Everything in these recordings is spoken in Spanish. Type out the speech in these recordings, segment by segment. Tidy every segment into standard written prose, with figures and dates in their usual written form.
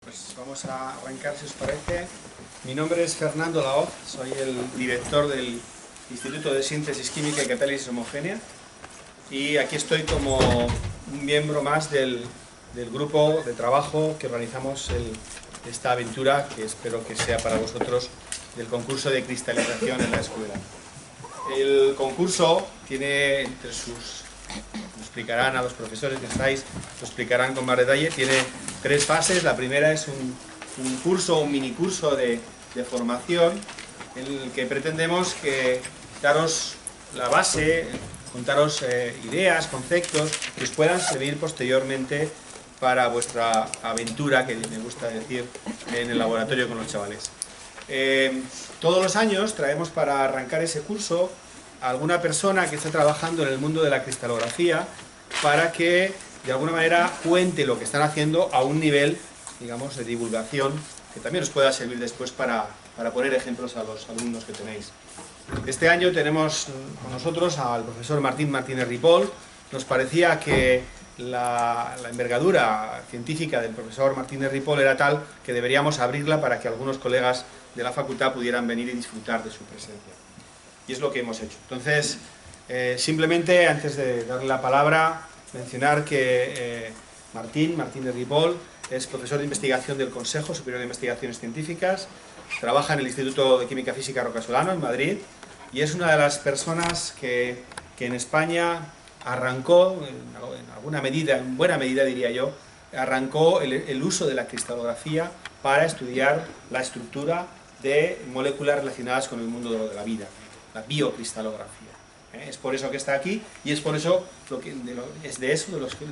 Pues vamos a arrancar, si os parece. Mi nombre es Fernando Laoz, soy el director del Instituto de Síntesis Química y Catálisis Homogénea y aquí estoy como un miembro más del grupo de trabajo que organizamos esta aventura, que espero que sea para vosotros, del concurso de cristalización en la escuela. El concurso tiene entre sus... Lo explicarán a los profesores que estáis, lo explicarán con más detalle. Tiene 3 fases. La primera es un curso, un mini curso de formación en el que pretendemos daros la base, contaros ideas, conceptos que os puedan servir posteriormente para vuestra aventura, que me gusta decir, en el laboratorio con los chavales. Todos los años traemos para arrancar ese curso a alguna persona que esté trabajando en el mundo de la cristalografía para que de alguna manera cuente lo que están haciendo a un nivel, digamos, de divulgación que también os pueda servir después para poner ejemplos a los alumnos que tenéis. Este año tenemos con nosotros al profesor Martín Martínez Ripoll. Nos parecía que la envergadura científica del profesor Martínez Ripoll era tal que deberíamos abrirla para que algunos colegas de la facultad pudieran venir y disfrutar de su presencia. Y es lo que hemos hecho. Entonces, simplemente, antes de darle la palabra, mencionar que Martínez Ripoll es profesor de investigación del Consejo Superior de Investigaciones Científicas, trabaja en el Instituto de Química Física Rocasolano, en Madrid, y es una de las personas que en España arrancó, en alguna medida, en buena medida diría yo, arrancó el uso de la cristalografía para estudiar la estructura de moléculas relacionadas con el mundo de la vida, la biocristalografía. Es por eso que está aquí y es por eso de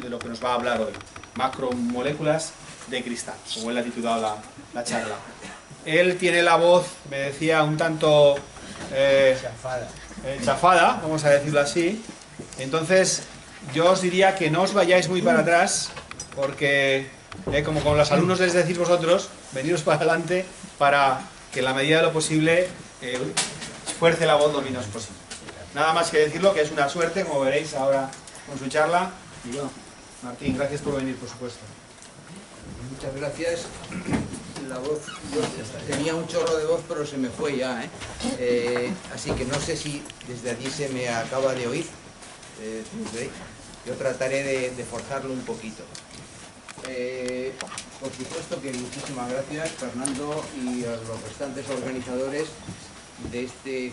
lo que nos va a hablar hoy. Macromoléculas de cristal, como él ha titulado la charla. Él tiene la voz, me decía, un tanto chafada, vamos a decirlo así. Entonces, yo os diría que no os vayáis muy para atrás, porque, como con los alumnos les decís vosotros, veniros para adelante para que en la medida de lo posible fuerce la voz lo menos posible. Nada más que decirlo, que es una suerte, como veréis ahora con su charla. Y bueno, Martín, gracias por venir, por supuesto. Muchas gracias. La voz, tenía un chorro de voz, pero se me fue ya, así que no sé si desde allí se me acaba de oír. Yo trataré de forzarlo un poquito. Por supuesto que muchísimas gracias, Fernando, y a los restantes organizadores de este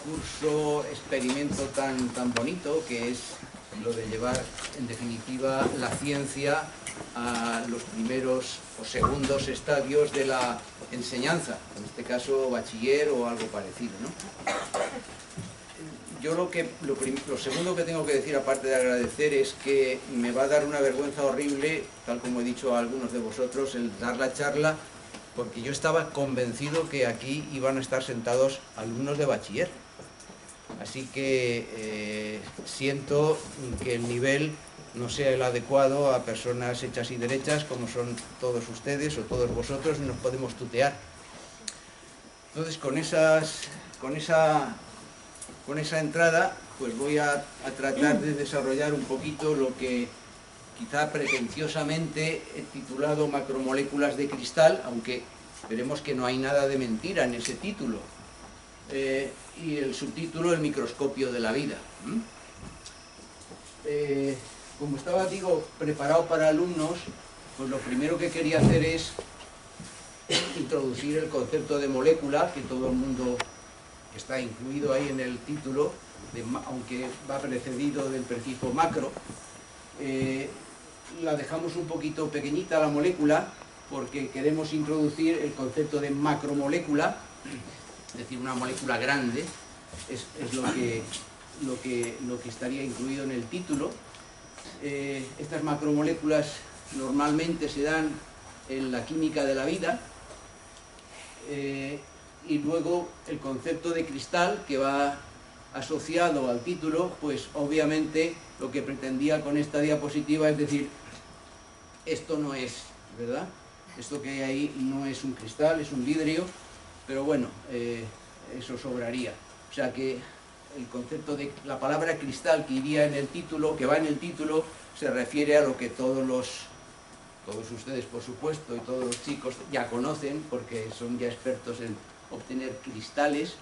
curso, experimento tan bonito que es lo de llevar en definitiva la ciencia a los primeros o segundos estadios de la enseñanza, en este caso bachiller o algo parecido, ¿no? Yo lo segundo que tengo que decir, aparte de agradecer, es que me va a dar una vergüenza horrible, tal como he dicho a algunos de vosotros, el dar la charla, porque yo estaba convencido que aquí iban a estar sentados alumnos de bachiller. Así que siento que el nivel no sea el adecuado a personas hechas y derechas como son todos ustedes o todos vosotros, y nos podemos tutear. Entonces, con esa entrada, pues voy a tratar de desarrollar un poquito lo que quizá pretenciosamente he titulado macromoléculas de cristal, aunque veremos que no hay nada de mentira en ese título. Y el subtítulo, el microscopio de la vida. Como estaba, digo, preparado para alumnos, pues lo primero que quería hacer es introducir el concepto de molécula, que todo el mundo está incluido ahí en el título, aunque va precedido del prefijo macro. La dejamos un poquito pequeñita la molécula, porque queremos introducir el concepto de macromolécula, es decir, una molécula grande, es lo que estaría incluido en el título. Estas macromoléculas normalmente se dan en la química de la vida, y luego el concepto de cristal, que va asociado al título, pues obviamente lo que pretendía con esta diapositiva es decir, esto no es, ¿verdad? Esto que hay ahí no es un cristal, es un vidrio, pero bueno, eso sobraría. O sea que el concepto de la palabra cristal que iría en el título, que va en el título, se refiere a lo que todos los todos ustedes por supuesto y todos los chicos ya conocen porque son ya expertos en obtener cristales,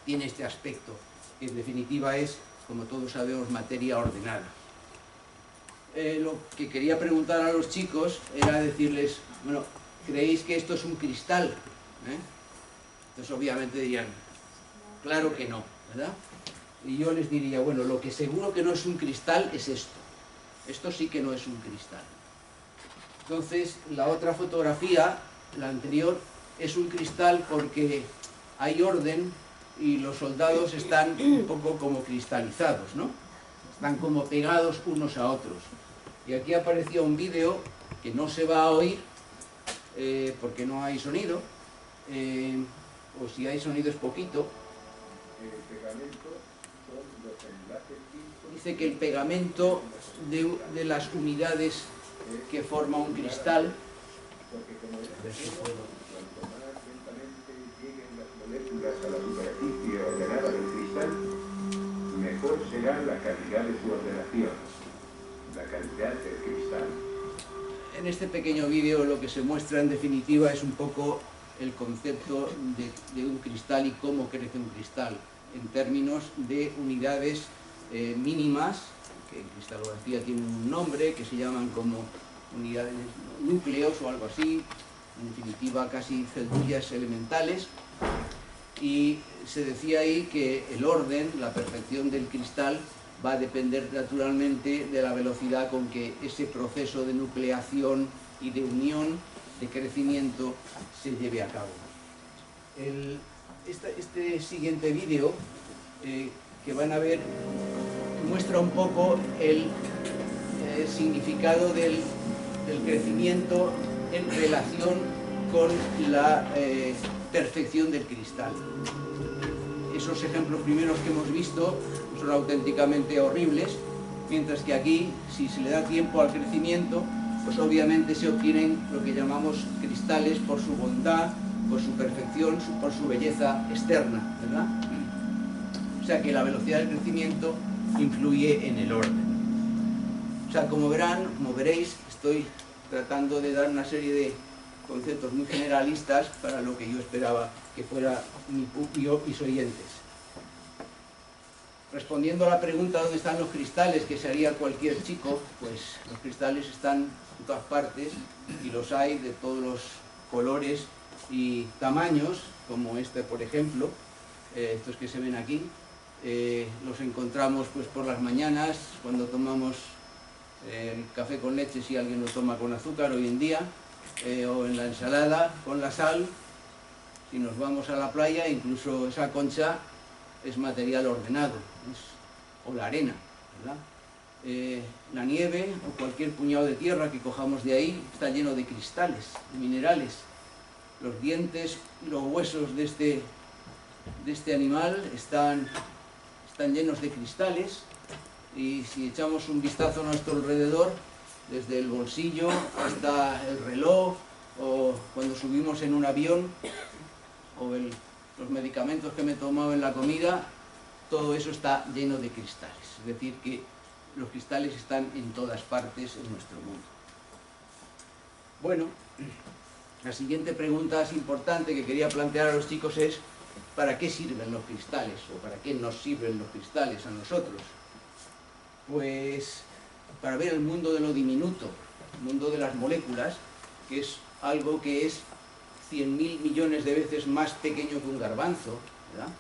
tiene este aspecto, que en definitiva es, como todos sabemos, materia ordenada. Lo que quería preguntar a los chicos era decirles, bueno, ¿creéis que esto es un cristal? Entonces obviamente dirían, claro que no, ¿verdad? Y yo les diría, bueno, lo que seguro que no es un cristal es esto. Esto sí que no es un cristal. Entonces, la otra fotografía, la anterior, es un cristal porque hay orden y los soldados están un poco como cristalizados, ¿no? Están como pegados unos a otros. Y aquí aparecía un vídeo que no se va a oír porque no hay sonido, o si hay sonido es poquito. El pegamento son los enlaces químicos. Dice que el pegamento de las unidades que forma un cristal, Porque como cuanto más lentamente lleguen las moléculas a la superficie ordenada del cristal, mejor será la calidad de su ordenación, la calidad del cristal. en este pequeño vídeo lo que se muestra en definitiva es un poco el concepto de un cristal y cómo crece un cristal, en términos de unidades mínimas, que en cristalografía tienen un nombre, que se llaman como unidades núcleos o algo así, en definitiva casi celdillas elementales, y se decía ahí que el orden, la perfección del cristal, va a depender naturalmente de la velocidad con que ese proceso de nucleación y de unión, de crecimiento, se lleve a cabo. Este siguiente vídeo que van a ver muestra un poco el significado del crecimiento en relación con la perfección del cristal. Esos ejemplos primeros que hemos visto son auténticamente horribles, mientras que aquí, si se le da tiempo al crecimiento, pues obviamente se obtienen lo que llamamos cristales por su bondad, por su perfección, por su belleza externa, ¿verdad? O sea que la velocidad del crecimiento influye en el orden. O sea, como verán, como veréis, estoy tratando de dar una serie de conceptos muy generalistas para lo que yo esperaba que fuera mis oyentes. Respondiendo a la pregunta ¿dónde están los cristales?, que se haría cualquier chico, pues los cristales están en todas partes y los hay de todos los colores y tamaños, como este por ejemplo, estos que se ven aquí. Los encontramos pues por las mañanas cuando tomamos café con leche, si alguien lo toma con azúcar hoy en día, o en la ensalada con la sal. Si nos vamos a la playa, incluso esa concha es material ordenado, o la arena, ¿verdad? La nieve o cualquier puñado de tierra que cojamos de ahí está lleno de cristales, de minerales. Los dientes y los huesos de este animal están llenos de cristales, y si echamos un vistazo a nuestro alrededor, desde el bolsillo hasta el reloj, o cuando subimos en un avión, o los medicamentos que me he tomado en la comida, todo eso está lleno de cristales. Es decir, que los cristales están en todas partes en nuestro mundo. Bueno, la siguiente pregunta es importante que quería plantear a los chicos es ¿para qué sirven los cristales? ¿O para qué nos sirven los cristales a nosotros? Pues para ver el mundo de lo diminuto, el mundo de las moléculas, que es algo que es 100.000 millones de veces más pequeño que un garbanzo, ¿verdad?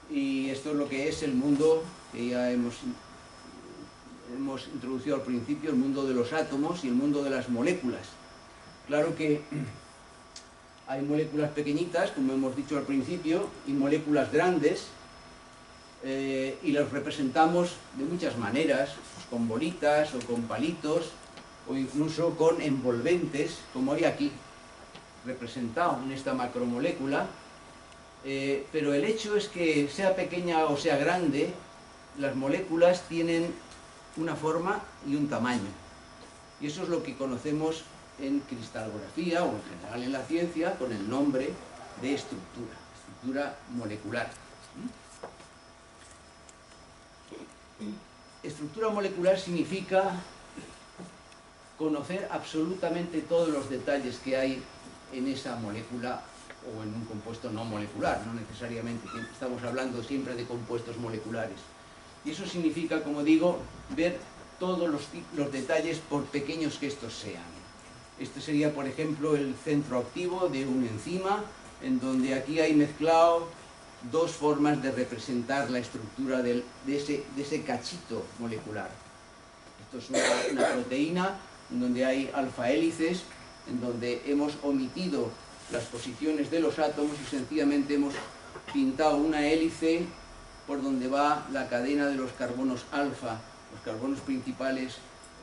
Y esto es lo que es el mundo que ya hemos introducido al principio, el mundo de los átomos y el mundo de las moléculas. Claro que hay moléculas pequeñitas, como hemos dicho al principio, y moléculas grandes, y las representamos de muchas maneras, pues con bolitas o con palitos, o incluso con envolventes, como hay aquí representado en esta macromolécula, pero el hecho es que sea pequeña o sea grande, las moléculas tienen una forma y un tamaño, y eso es lo que conocemos en cristalografía o en general en la ciencia con el nombre de estructura molecular. Estructura molecular significa conocer absolutamente todos los detalles que hay en esa molécula o en un compuesto no molecular, no necesariamente, estamos hablando siempre de compuestos moleculares. Y eso significa, como digo, ver todos los detalles por pequeños que estos sean. Este sería, por ejemplo, el centro activo de una enzima, en donde aquí hay mezclado dos formas de representar la estructura de ese cachito molecular. Esto es una proteína en donde hay alfa hélices, en donde hemos omitido las posiciones de los átomos y sencillamente hemos pintado una hélice por donde va la cadena de los carbonos alfa, los carbonos principales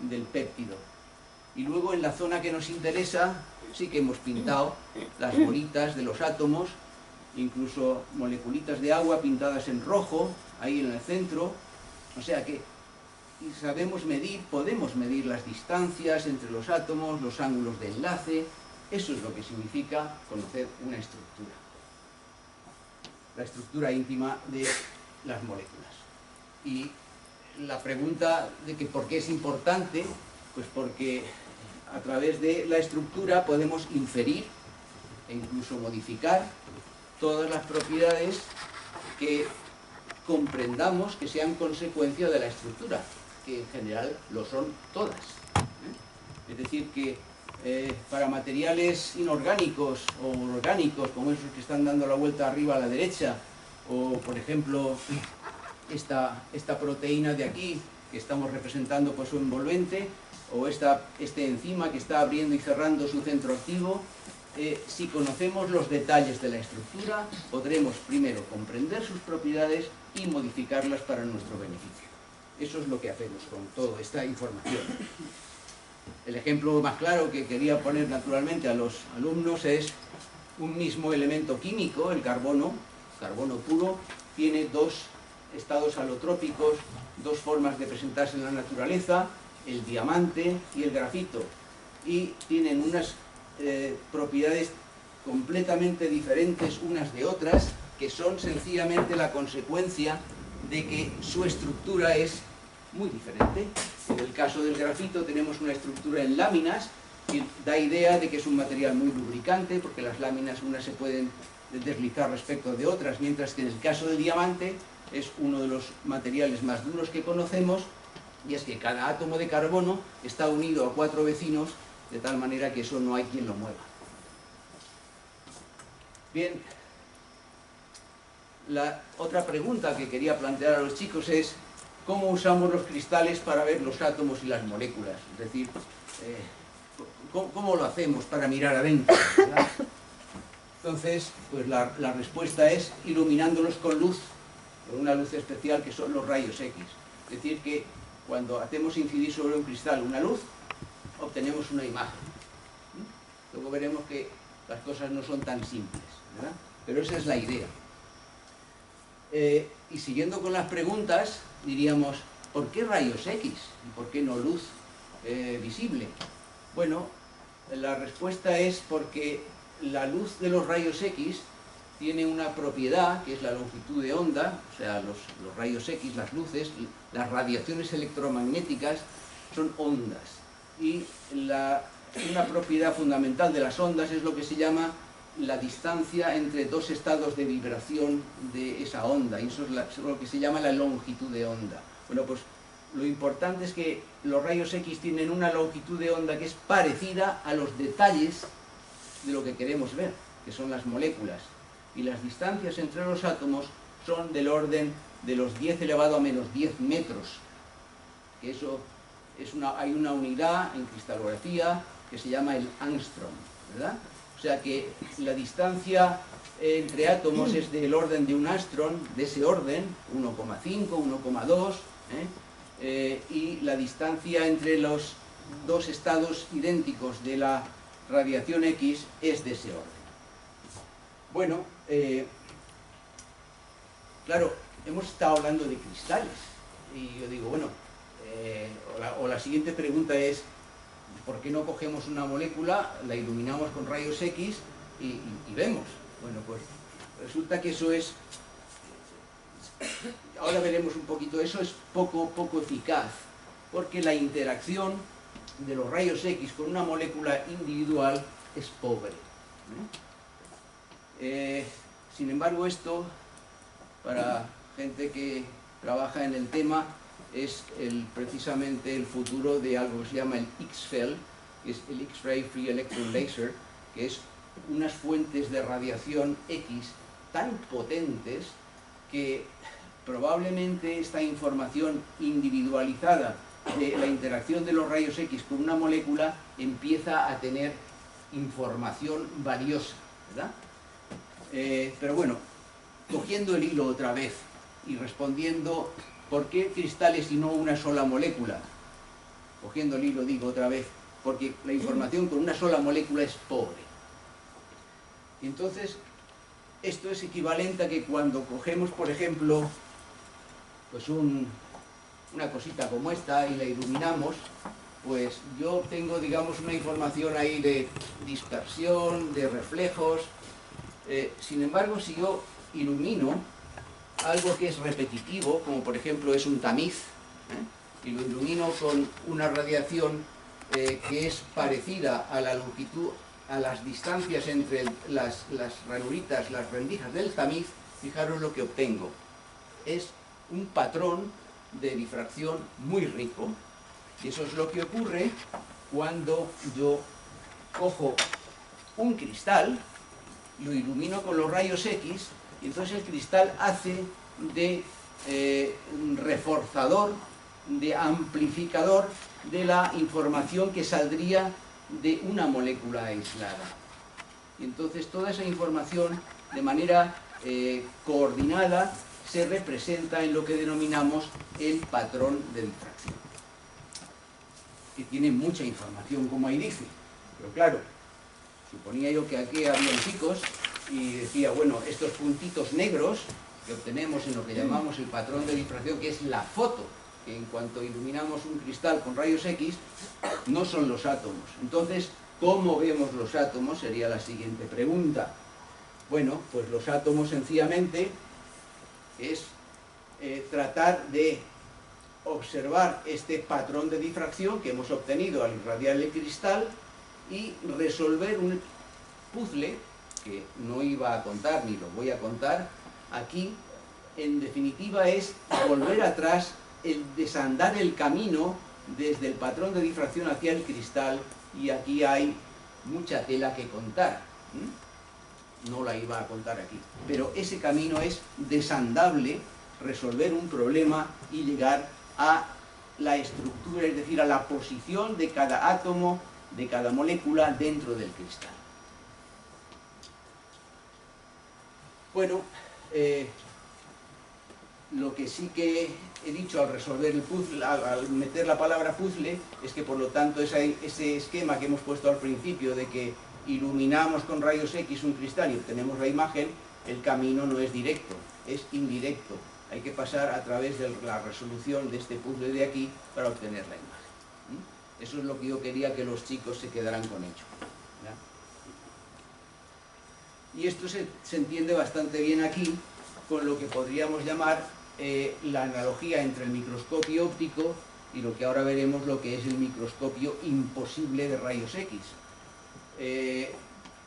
del péptido. Y luego en la zona que nos interesa sí que hemos pintado las bolitas de los átomos, incluso moleculitas de agua pintadas en rojo, ahí en el centro. O sea que sabemos medir, podemos medir las distancias entre los átomos, los ángulos de enlace. Eso es lo que significa conocer una estructura. La estructura íntima de las moléculas. Y la pregunta de que por qué es importante, pues porque a través de la estructura podemos inferir e incluso modificar todas las propiedades que comprendamos que sean consecuencia de la estructura, que en general lo son todas. Es decir, que para materiales inorgánicos o orgánicos, como esos que están dando la vuelta arriba a la derecha, o por ejemplo esta proteína de aquí, que estamos representando por su envolvente, o este enzima que está abriendo y cerrando su centro activo, si conocemos los detalles de la estructura, podremos primero comprender sus propiedades y modificarlas para nuestro beneficio. Eso es lo que hacemos con toda esta información. El ejemplo más claro que quería poner naturalmente a los alumnos es un mismo elemento químico, el carbono puro, tiene dos estados alotrópicos, dos formas de presentarse en la naturaleza, el diamante y el grafito, y tienen unas propiedades completamente diferentes unas de otras, que son sencillamente la consecuencia de que su estructura es muy diferente. En el caso del grafito tenemos una estructura en láminas que da idea de que es un material muy lubricante, porque las láminas unas se pueden deslizar respecto de otras, mientras que en el caso del diamante es uno de los materiales más duros que conocemos, y es que cada átomo de carbono está unido a 4 vecinos, de tal manera que eso no hay quien lo mueva. Bien, la otra pregunta que quería plantear a los chicos es ¿cómo usamos los cristales para ver los átomos y las moléculas? Es decir, ¿cómo lo hacemos para mirar adentro, ¿verdad? Entonces, pues la respuesta es iluminándolos con luz, con una luz especial que son los rayos X. Es decir, que cuando hacemos incidir sobre un cristal una luz, obtenemos una imagen. Luego veremos que las cosas no son tan simples, ¿verdad? Pero esa es la idea. Y siguiendo con las preguntas, diríamos, ¿por qué rayos X? ¿Y por qué no luz visible? Bueno, la respuesta es porque la luz de los rayos X tiene una propiedad, que es la longitud de onda, o sea, los rayos X, las luces, las radiaciones electromagnéticas son ondas. Y una propiedad fundamental de las ondas es lo que se llama la distancia entre dos estados de vibración de esa onda, y eso es lo que se llama la longitud de onda. Bueno, pues lo importante es que los rayos X tienen una longitud de onda que es parecida a los detalles de lo que queremos ver, que son las moléculas, y las distancias entre los átomos son del orden de los 10 elevado a menos 10 metros, que eso hay una unidad en cristalografía que se llama el ángstrom, ¿verdad? O sea que la distancia entre átomos es del orden de un ángstrom, de ese orden, 1,5, 1,2, y la distancia entre los dos estados idénticos de la radiación X es de ese orden. Bueno, claro, hemos estado hablando de cristales, y yo digo, bueno, la siguiente pregunta es, ¿por qué no cogemos una molécula, la iluminamos con rayos X y vemos? Bueno, pues resulta que eso es, ahora veremos un poquito, eso es poco eficaz, porque la interacción de los rayos X con una molécula individual es pobre. Sin embargo, esto, para gente que trabaja en el tema, es precisamente el futuro de algo que se llama el X-FEL, que es el X-Ray Free Electron Laser, que es unas fuentes de radiación X tan potentes que probablemente esta información individualizada de la interacción de los rayos X con una molécula empieza a tener información valiosa, ¿verdad? Pero bueno, cogiendo el hilo otra vez y respondiendo ¿por qué cristales y no una sola molécula? Cogiendo el hilo digo otra vez, porque la información con una sola molécula es pobre. Entonces, esto es equivalente a que cuando cogemos, por ejemplo, pues una cosita como esta y la iluminamos, pues yo obtengo, digamos, una información ahí de dispersión, de reflejos. Sin embargo, si yo ilumino algo que es repetitivo, como por ejemplo es un tamiz, y lo ilumino con una radiación que es parecida a la longitud, a las distancias entre las ranuritas, las rendijas del tamiz, fijaros lo que obtengo. Es un patrón de difracción muy rico, y eso es lo que ocurre cuando yo cojo un cristal, lo ilumino con los rayos X, y entonces el cristal hace de reforzador, de amplificador de la información que saldría de una molécula aislada. Y entonces toda esa información, de manera coordinada, se representa en lo que denominamos el patrón de difracción, que tiene mucha información, como ahí dice. Pero claro, suponía yo que aquí habían chicos y decía, bueno, estos puntitos negros que obtenemos en lo que llamamos el patrón de difracción, que es la foto, que en cuanto iluminamos un cristal con rayos X, no son los átomos. Entonces, ¿cómo vemos los átomos? Sería la siguiente pregunta. Bueno, pues los átomos sencillamente es tratar de observar este patrón de difracción que hemos obtenido al irradiar el cristal y resolver un puzzle que no iba a contar ni lo voy a contar aquí. En definitiva es volver atrás, el desandar el camino desde el patrón de difracción hacia el cristal, y aquí hay mucha tela que contar. No la iba a contar aquí, pero ese camino es desandable, resolver un problema y llegar a la estructura, es decir, a la posición de cada átomo, de cada molécula dentro del cristal. Bueno, lo que sí que he dicho al resolver el puzzle, al meter la palabra puzzle, es que por lo tanto ese esquema que hemos puesto al principio de que iluminamos con rayos X un cristal y obtenemos la imagen, el camino no es directo, es indirecto. Hay que pasar a través de la resolución de este puzzle de aquí para obtener la imagen. Eso es lo que yo quería que los chicos se quedaran con ello. Y esto se entiende bastante bien aquí con lo que podríamos llamar la analogía entre el microscopio óptico y lo que ahora veremos, lo que es el microscopio imposible de rayos X.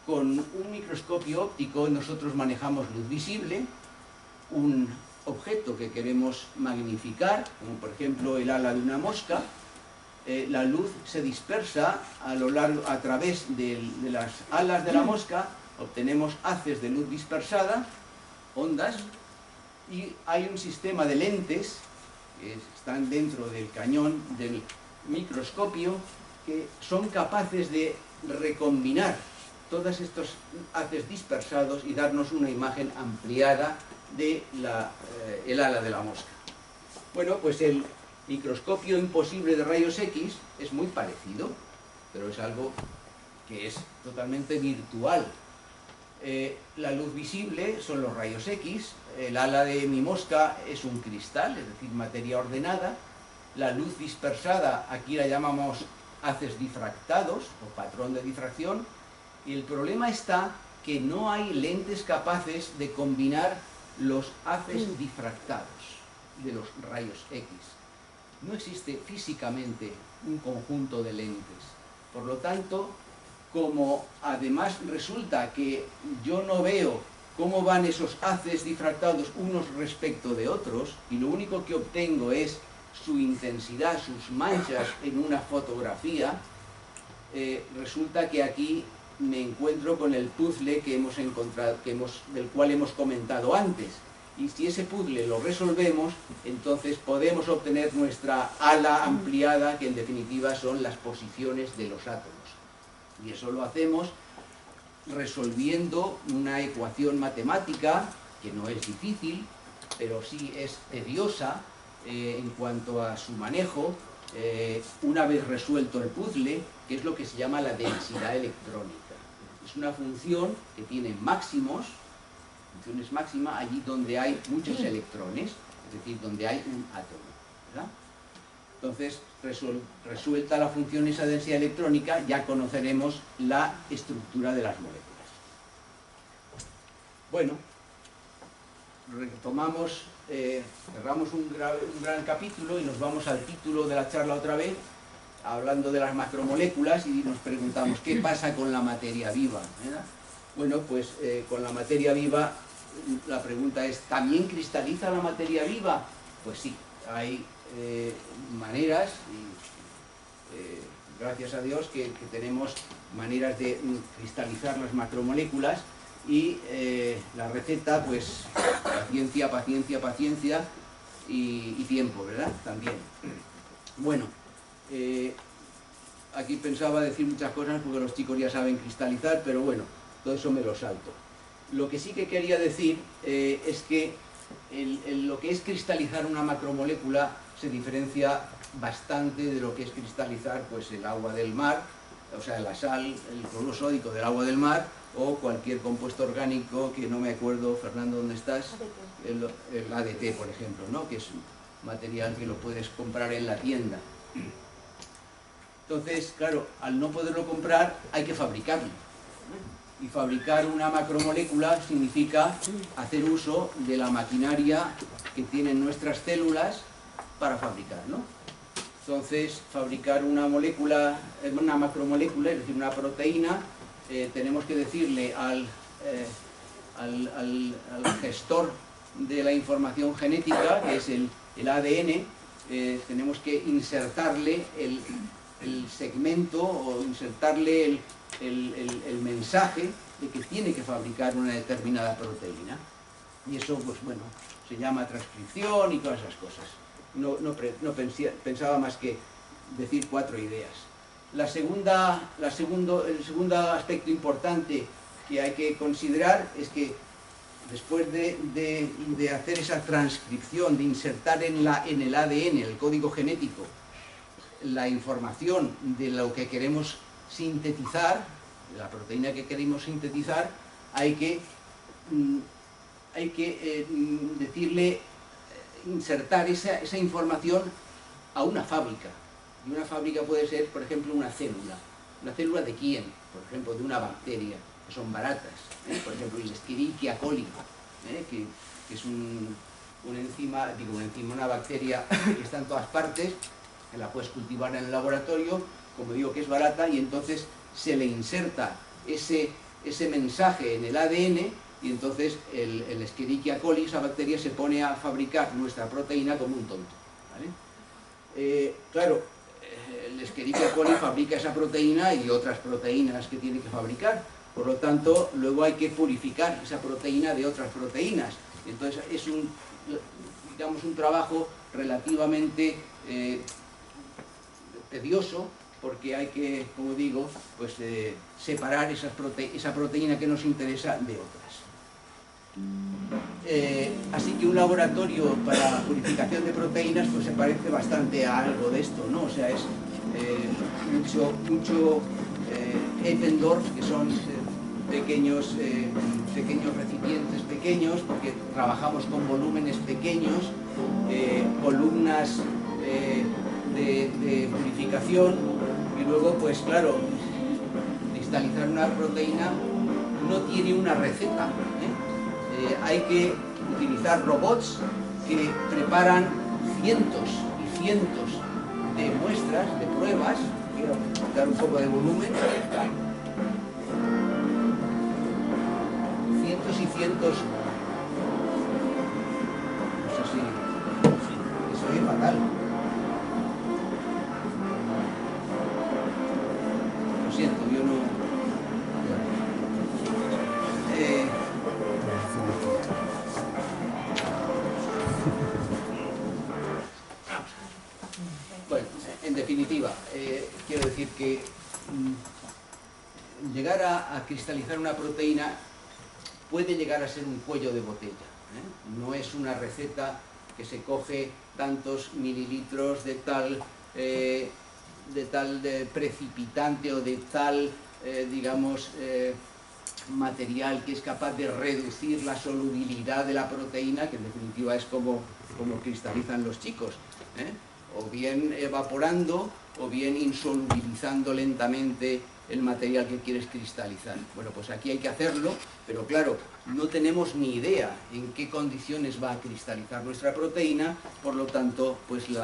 Con un microscopio óptico nosotros manejamos luz visible, un objeto que queremos magnificar, como por ejemplo el ala de una mosca. La luz se dispersa a través de las alas de la mosca, obtenemos haces de luz dispersada, ondas, y hay un sistema de lentes que están dentro del cañón del microscopio que son capaces de recombinar todos estos haces dispersados y darnos una imagen ampliada de el ala de la mosca. Bueno, pues el microscopio imposible de rayos X es muy parecido, pero es algo que es totalmente virtual. La luz visible son los rayos X, el ala de mi mosca es un cristal, es decir, materia ordenada. La luz dispersada, aquí la llamamos haces difractados o patrón de difracción, y el problema está que no hay lentes capaces de combinar los haces difractados de los rayos X. no existe físicamente un conjunto de lentes. Por lo tanto, como además resulta que yo no veo cómo van esos haces difractados unos respecto de otros, y lo único que obtengo es su intensidad, sus manchas en una fotografía, resulta que aquí me encuentro con el puzzle que hemos encontrado, del cual hemos comentado antes. Y si ese puzzle lo resolvemos, entonces podemos obtener nuestra ala ampliada, que en definitiva son las posiciones de los átomos. Y eso lo hacemos resolviendo una ecuación matemática, que no es difícil, pero sí es tediosa en cuanto a su manejo, una vez resuelto el puzzle, que es lo que se llama la densidad electrónica. Es una función que tiene máximos, funciones máxima, allí donde hay muchos electrones, es decir, donde hay un átomo, ¿verdad? Entonces, resuelta la función esa densidad electrónica, ya conoceremos la estructura de las moléculas. Bueno, retomamos, cerramos un gran capítulo y nos vamos al título de la charla otra vez, hablando de las macromoléculas, y nos preguntamos qué pasa con la materia viva, ¿verdad? Bueno, pues con la materia viva la pregunta es, ¿también cristaliza la materia viva? Pues sí, hay maneras, y gracias a Dios que tenemos maneras de cristalizar las macromoléculas, y la receta, pues paciencia, paciencia, paciencia y tiempo, ¿verdad? También. Bueno, aquí pensaba decir muchas cosas porque los chicos ya saben cristalizar, pero bueno, todo eso me lo salto. Lo que sí que quería decir es que lo que es cristalizar una macromolécula se diferencia bastante de lo que es cristalizar pues el agua del mar, o sea, la sal, el cloruro sódico del agua del mar, o cualquier compuesto orgánico que no me acuerdo, Fernando, ¿dónde estás? El ADT, por ejemplo, ¿no? Que es un material que lo puedes comprar en la tienda. Entonces, claro, al no poderlo comprar hay que fabricarlo. Y fabricar una macromolécula significa hacer uso de la maquinaria que tienen nuestras células para fabricar, ¿no? Entonces, fabricar una molécula, una macromolécula, es decir, una proteína, tenemos que decirle al gestor de la información genética, que es el ADN, tenemos que insertarle el segmento o insertarle el mensaje de que tiene que fabricar una determinada proteína. Y eso, pues bueno, se llama transcripción y todas esas cosas. No pensaba más que decir 4 ideas. El segundo aspecto importante que hay que considerar es que después de hacer esa transcripción, de insertar en el ADN, el código genético, la información de lo que queremos sintetizar, la proteína que queremos sintetizar, hay que decirle, insertar esa información a una fábrica. Y una fábrica puede ser, por ejemplo, una célula. ¿Una célula de quién? Por ejemplo, de una bacteria, que son baratas. Por ejemplo, el Escherichia coli, que es una enzima, una bacteria que está en todas partes, que la puedes cultivar en el laboratorio, como digo, que es barata, y entonces se le inserta ese mensaje en el ADN, y entonces el Escherichia coli, esa bacteria, se pone a fabricar nuestra proteína como un tonto, ¿vale? Claro, el Escherichia coli fabrica esa proteína y otras proteínas que tiene que fabricar, por lo tanto, luego hay que purificar esa proteína de otras proteínas. Entonces es un trabajo relativamente tedioso, porque hay que, como digo, pues separar esa proteína que nos interesa de otras. Así que un laboratorio para purificación de proteínas pues se parece bastante a algo de esto, ¿no? O sea, es mucho Eppendorf, que son pequeños recipientes pequeños, porque trabajamos con volúmenes pequeños, columnas de purificación, y luego, pues claro, cristalizar una proteína no tiene una receta, hay que utilizar robots que preparan cientos y cientos de muestras, de pruebas. Quiero dar un poco de volumen. Cientos y cientos. No sé si eso es fatal. Lo siento, yo no. Bueno, en definitiva, quiero decir que llegar a cristalizar una proteína puede llegar a ser un cuello de botella, ¿eh? No es una receta que se coge tantos mililitros de tal precipitante o de tal, digamos, material que es capaz de reducir la solubilidad de la proteína, que en definitiva es como cristalizan los chicos, ¿eh? O bien evaporando o bien insolubilizando lentamente el material que quieres cristalizar. Bueno, pues aquí hay que hacerlo, pero claro, no tenemos ni idea en qué condiciones va a cristalizar nuestra proteína, por lo tanto, pues el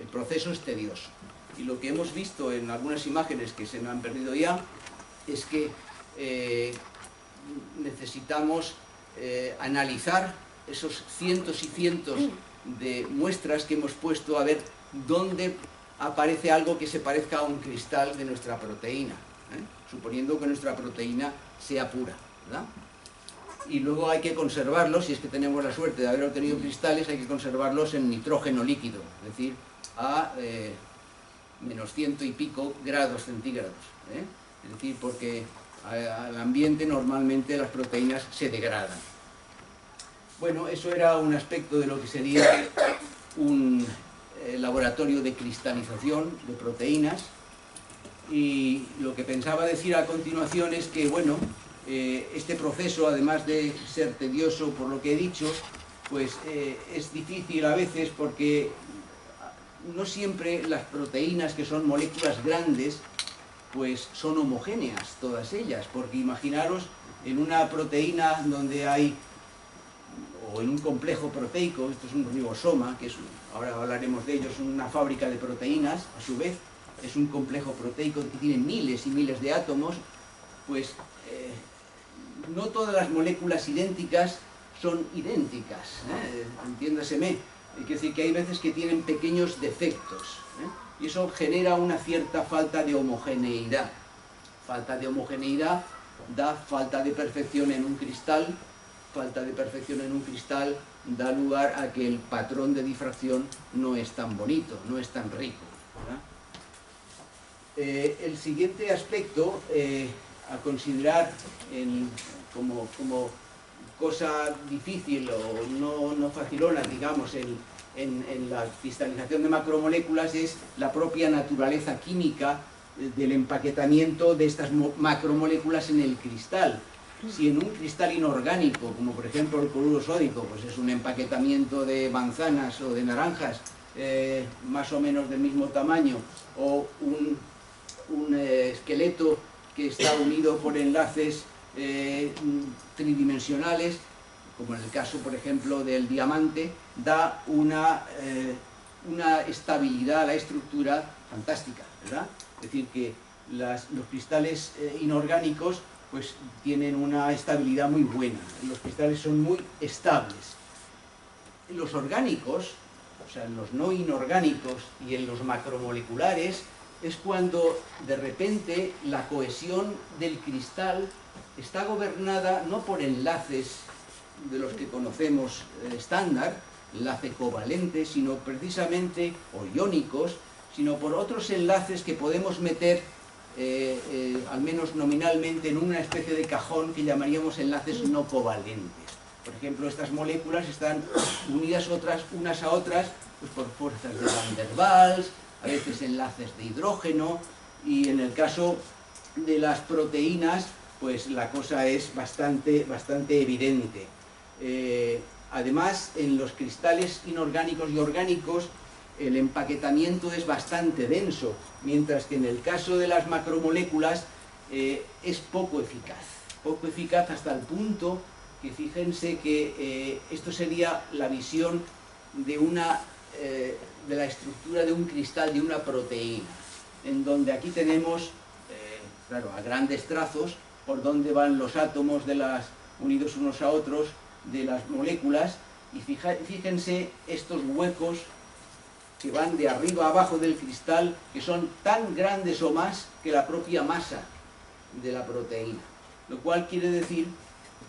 proceso es tedioso. Y lo que hemos visto en algunas imágenes que se me han perdido ya, es que necesitamos analizar esos cientos y cientos de muestras que hemos puesto a ver dónde aparece algo que se parezca a un cristal de nuestra proteína, ¿eh? Suponiendo que nuestra proteína sea pura, ¿verdad? Y luego hay que conservarlos, si es que tenemos la suerte de haber obtenido cristales, hay que conservarlos en nitrógeno líquido, es decir, a menos 100 y pico grados centígrados, ¿eh? Es decir, porque al ambiente normalmente las proteínas se degradan. Bueno, eso era un aspecto de lo que sería un laboratorio de cristalización de proteínas, y lo que pensaba decir a continuación es que, bueno, este proceso, además de ser tedioso por lo que he dicho, pues es difícil a veces porque no siempre las proteínas, que son moléculas grandes, pues son homogéneas todas ellas, porque imaginaros en una proteína donde hay, o en un complejo proteico, esto es un ribosoma, que es, ahora hablaremos de ello, es una fábrica de proteínas, a su vez es un complejo proteico que tiene miles y miles de átomos, pues no todas las moléculas idénticas son idénticas, entiéndaseme, quiere decir que hay veces que tienen pequeños defectos, y eso genera una cierta falta de homogeneidad. Falta de homogeneidad da falta de perfección en un cristal, falta de perfección en un cristal da lugar a que el patrón de difracción no es tan bonito, no es tan rico, ¿verdad? El siguiente aspecto a considerar como cosa difícil o no facilona, digamos, en la cristalización de macromoléculas es la propia naturaleza química del empaquetamiento de estas macromoléculas en el cristal. Si en un cristal inorgánico, como por ejemplo el cloruro sódico, pues es un empaquetamiento de manzanas o de naranjas más o menos del mismo tamaño, o un esqueleto que está unido por enlaces tridimensionales, como en el caso por ejemplo del diamante, da una estabilidad a la estructura fantástica, ¿verdad? Es decir, que los cristales inorgánicos pues tienen una estabilidad muy buena, los cristales son muy estables. Los orgánicos, o sea, en los no inorgánicos y en los macromoleculares, es cuando de repente la cohesión del cristal está gobernada no por enlaces de los que conocemos estándar, enlace covalente, sino precisamente, o iónicos, sino por otros enlaces que podemos meter al menos nominalmente en una especie de cajón que llamaríamos enlaces no covalentes. Por ejemplo, estas moléculas están unidas unas a otras pues por fuerzas de Van der Waals, a veces enlaces de hidrógeno, y en el caso de las proteínas pues la cosa es bastante evidente. Además, en los cristales inorgánicos y orgánicos el empaquetamiento es bastante denso, mientras que en el caso de las macromoléculas es poco eficaz hasta el punto que fíjense que esto sería la visión de una de la estructura de un cristal, de una proteína, en donde aquí tenemos, claro, a grandes trazos, por dónde van los átomos unidos unos a otros de las moléculas, y fíjense estos huecos que van de arriba a abajo del cristal, que son tan grandes o más que la propia masa de la proteína, lo cual quiere decir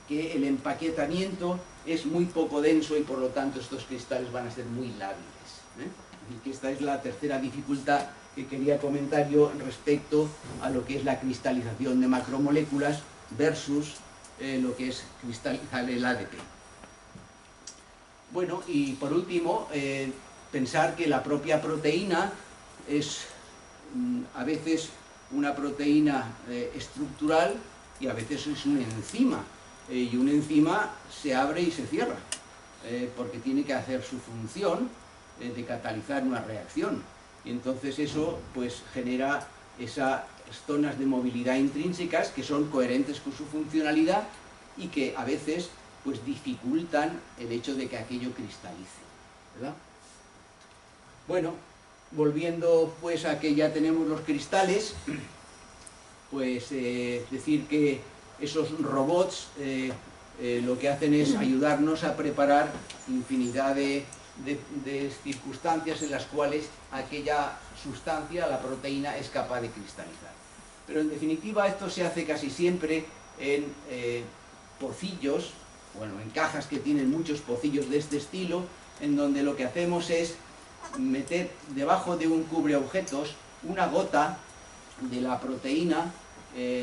que el empaquetamiento es muy poco denso y por lo tanto estos cristales van a ser muy lábiles, Y que esta es la tercera dificultad que quería comentar yo respecto a lo que es la cristalización de macromoléculas versus lo que es cristalizar el ADP. Bueno, y por último, pensar que la propia proteína es a veces una proteína estructural y a veces es una enzima. Y una enzima se abre y se cierra, porque tiene que hacer su función de catalizar una reacción. Y entonces eso pues genera esas zonas de movilidad intrínsecas que son coherentes con su funcionalidad y que a veces pues dificultan el hecho de que aquello cristalice, ¿verdad? Bueno, volviendo pues a que ya tenemos los cristales, pues decir que esos robots lo que hacen es ayudarnos a preparar infinidad de circunstancias en las cuales aquella sustancia, la proteína, es capaz de cristalizar. Pero en definitiva esto se hace casi siempre en pocillos, bueno, en cajas que tienen muchos pocillos de este estilo, en donde lo que hacemos es meter debajo de un cubreobjetos una gota de la proteína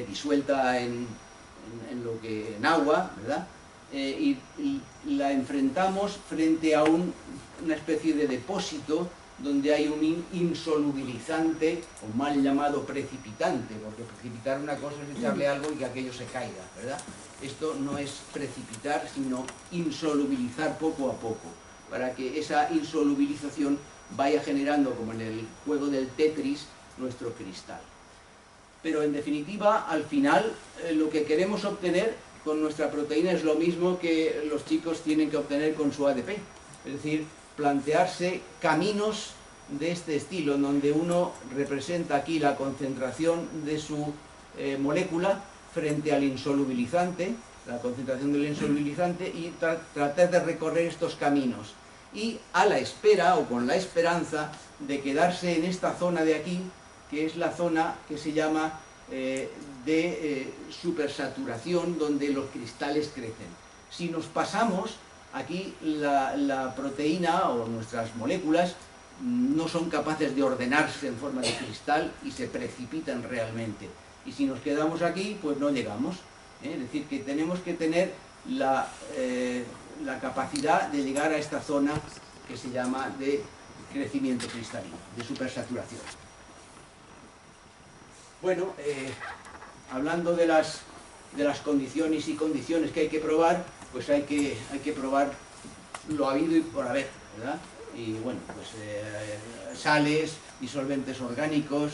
disuelta en agua, ¿verdad? Y la enfrentamos frente a una especie de depósito donde hay un insolubilizante, o mal llamado precipitante, porque precipitar una cosa es echarle algo y que aquello se caiga, ¿verdad? Esto no es precipitar, sino insolubilizar poco a poco, para que esa insolubilización vaya generando, como en el juego del Tetris, nuestro cristal. Pero en definitiva, al final, lo que queremos obtener con nuestra proteína es lo mismo que los chicos tienen que obtener con su ADP. Es decir, plantearse caminos de este estilo, en donde uno representa aquí la concentración de su molécula frente al insolubilizante, la concentración del insolubilizante, y tratar de recorrer estos caminos. Y a la espera, o con la esperanza, de quedarse en esta zona de aquí, que es la zona que se llama de supersaturación, donde los cristales crecen. Si nos pasamos, aquí la proteína o nuestras moléculas no son capaces de ordenarse en forma de cristal y se precipitan realmente. Y si nos quedamos aquí, pues no llegamos. Es decir, que tenemos que tener la capacidad de llegar a esta zona que se llama de crecimiento cristalino, de supersaturación. Bueno, hablando de las condiciones y condiciones que hay que probar, pues hay que probar lo habido y por haber, ¿verdad? Y bueno, pues sales, disolventes orgánicos,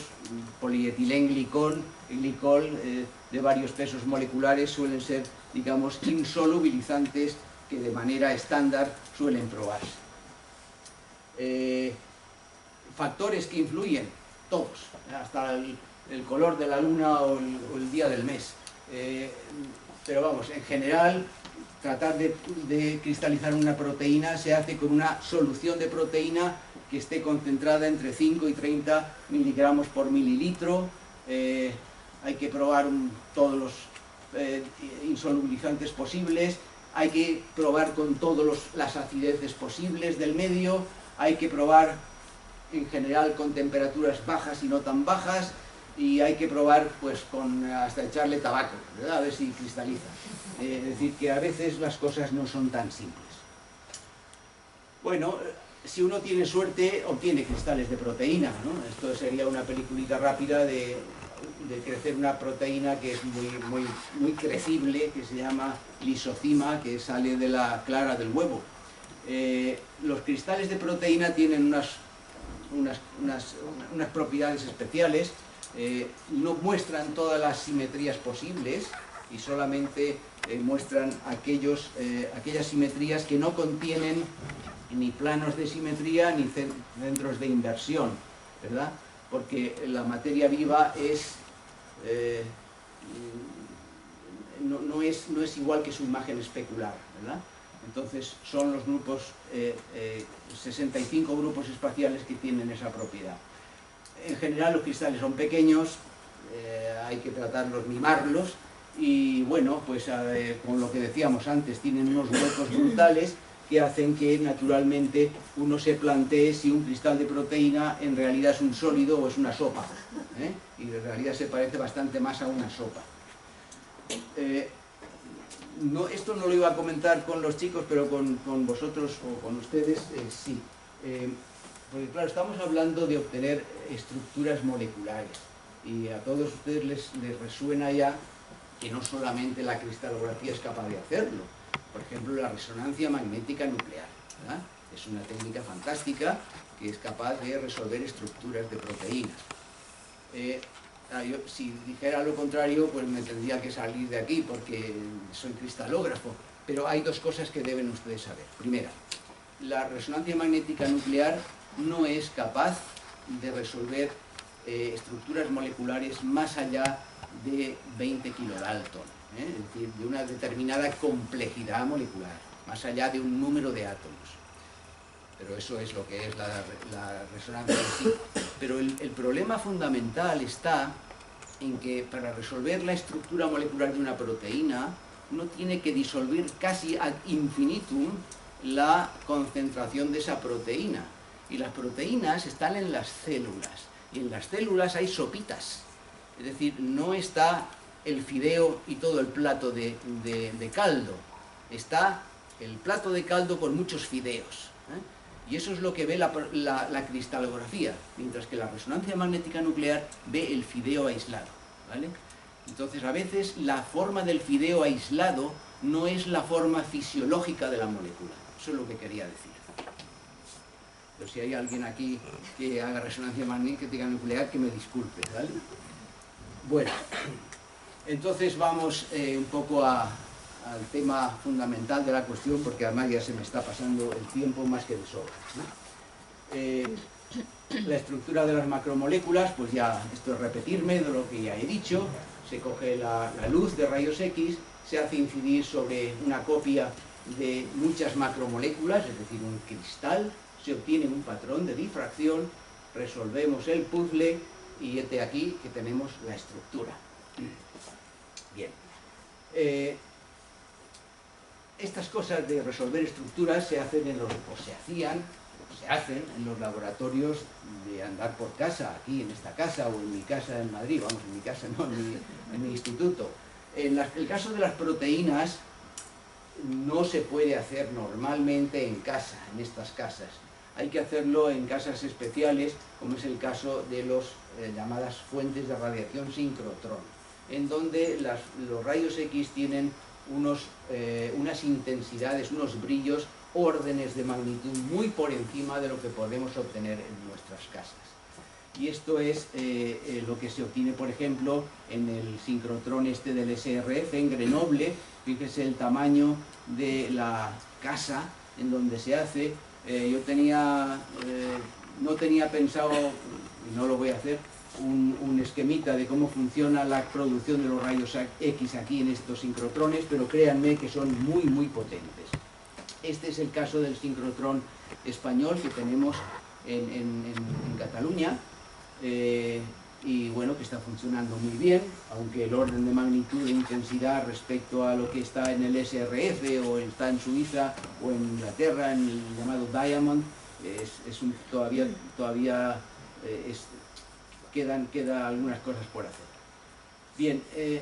polietilenglicol, glicol de varios pesos moleculares suelen ser, digamos, insolubilizantes que de manera estándar suelen probarse. Factores que influyen, todos, hasta el color de la luna o el día del mes. Pero vamos, en general, tratar de cristalizar una proteína se hace con una solución de proteína que esté concentrada entre 5 y 30 miligramos por mililitro. Hay que probar todos los insolubilizantes posibles, hay que probar con todas las acideces posibles del medio, hay que probar en general con temperaturas bajas y no tan bajas, y hay que probar pues hasta echarle tabaco, ¿verdad? A ver si cristaliza. Es decir, que a veces las cosas no son tan simples. Bueno, si uno tiene suerte, obtiene cristales de proteína, ¿no? Esto sería una peliculita rápida de crecer una proteína que es muy crecible, que se llama lisocima, que sale de la clara del huevo. Los cristales de proteína tienen unas propiedades especiales. No muestran todas las simetrías posibles y solamente muestran aquellas simetrías que no contienen ni planos de simetría, ni centros de inversión, ¿verdad? Porque la materia viva es, no es igual que su imagen especular, ¿verdad? Entonces son los grupos, 65 grupos espaciales que tienen esa propiedad. En general los cristales son pequeños, hay que tratarlos, mimarlos, y bueno, pues con lo que decíamos antes, tienen unos huecos brutales que hacen que naturalmente uno se plantee si un cristal de proteína en realidad es un sólido o es una sopa, y en realidad se parece bastante más a una sopa. Esto no lo iba a comentar con los chicos, pero con vosotros o con ustedes sí. Porque claro, estamos hablando de obtener estructuras moleculares, y a todos ustedes les resuena ya que no solamente la cristalografía es capaz de hacerlo. Por ejemplo, la resonancia magnética nuclear, ¿verdad? Es una técnica fantástica que es capaz de resolver estructuras de proteínas. Si dijera lo contrario, pues me tendría que salir de aquí porque soy cristalógrafo. Pero hay dos cosas que deben ustedes saber. Primera, la resonancia magnética nuclear no es capaz de resolver estructuras moleculares más allá de 20 kilodalton, es decir, de una determinada complejidad molecular, más allá de un número de átomos. Pero eso es lo que es la resonancia en sí. Pero el problema fundamental está en que para resolver la estructura molecular de una proteína uno tiene que disolver casi ad infinitum la concentración de esa proteína. Y las proteínas están en las células, y en las células hay sopitas. Es decir, no está el fideo y todo el plato de caldo, está el plato de caldo con muchos fideos, y eso es lo que ve la cristalografía, mientras que la resonancia magnética nuclear ve el fideo aislado, ¿vale? Entonces, a veces la forma del fideo aislado no es la forma fisiológica de la molécula. Eso es lo que quería decir. Pero si hay alguien aquí que haga resonancia magnética nuclear, que me disculpe, ¿vale? Bueno, entonces vamos un poco al tema fundamental de la cuestión, porque además ya se me está pasando el tiempo más que de sobra, ¿no? La estructura de las macromoléculas, pues ya esto es repetirme de lo que ya he dicho. Se coge la luz de rayos X, se hace incidir sobre una copia de muchas macromoléculas, es decir, un cristal, se obtiene un patrón de difracción, resolvemos el puzzle y este aquí que tenemos la estructura. Bien. Estas cosas de resolver estructuras se hacen se hacen en los laboratorios de andar por casa, aquí en esta casa o en mi casa en Madrid, vamos, en mi casa no, en mi instituto. En el caso de las proteínas no se puede hacer normalmente en casa, en estas casas. Hay que hacerlo en casas especiales, como es el caso de las llamadas fuentes de radiación sincrotrón, en donde los rayos X tienen unas intensidades, unos brillos, órdenes de magnitud muy por encima de lo que podemos obtener en nuestras casas. Y esto es lo que se obtiene, por ejemplo, en el sincrotrón este del SRF, en Grenoble. Fíjese el tamaño de la casa en donde se hace. Yo no tenía pensado, y no lo voy a hacer, un esquemita de cómo funciona la producción de los rayos X aquí en estos sincrotrones, pero créanme que son muy, muy potentes. Este es el caso del sincrotrón español que tenemos en Cataluña, y bueno, que está funcionando muy bien, aunque el orden de magnitud de intensidad respecto a lo que está en el SRF o está en Suiza o en Inglaterra, en el llamado Diamond, todavía quedan algunas cosas por hacer. Bien,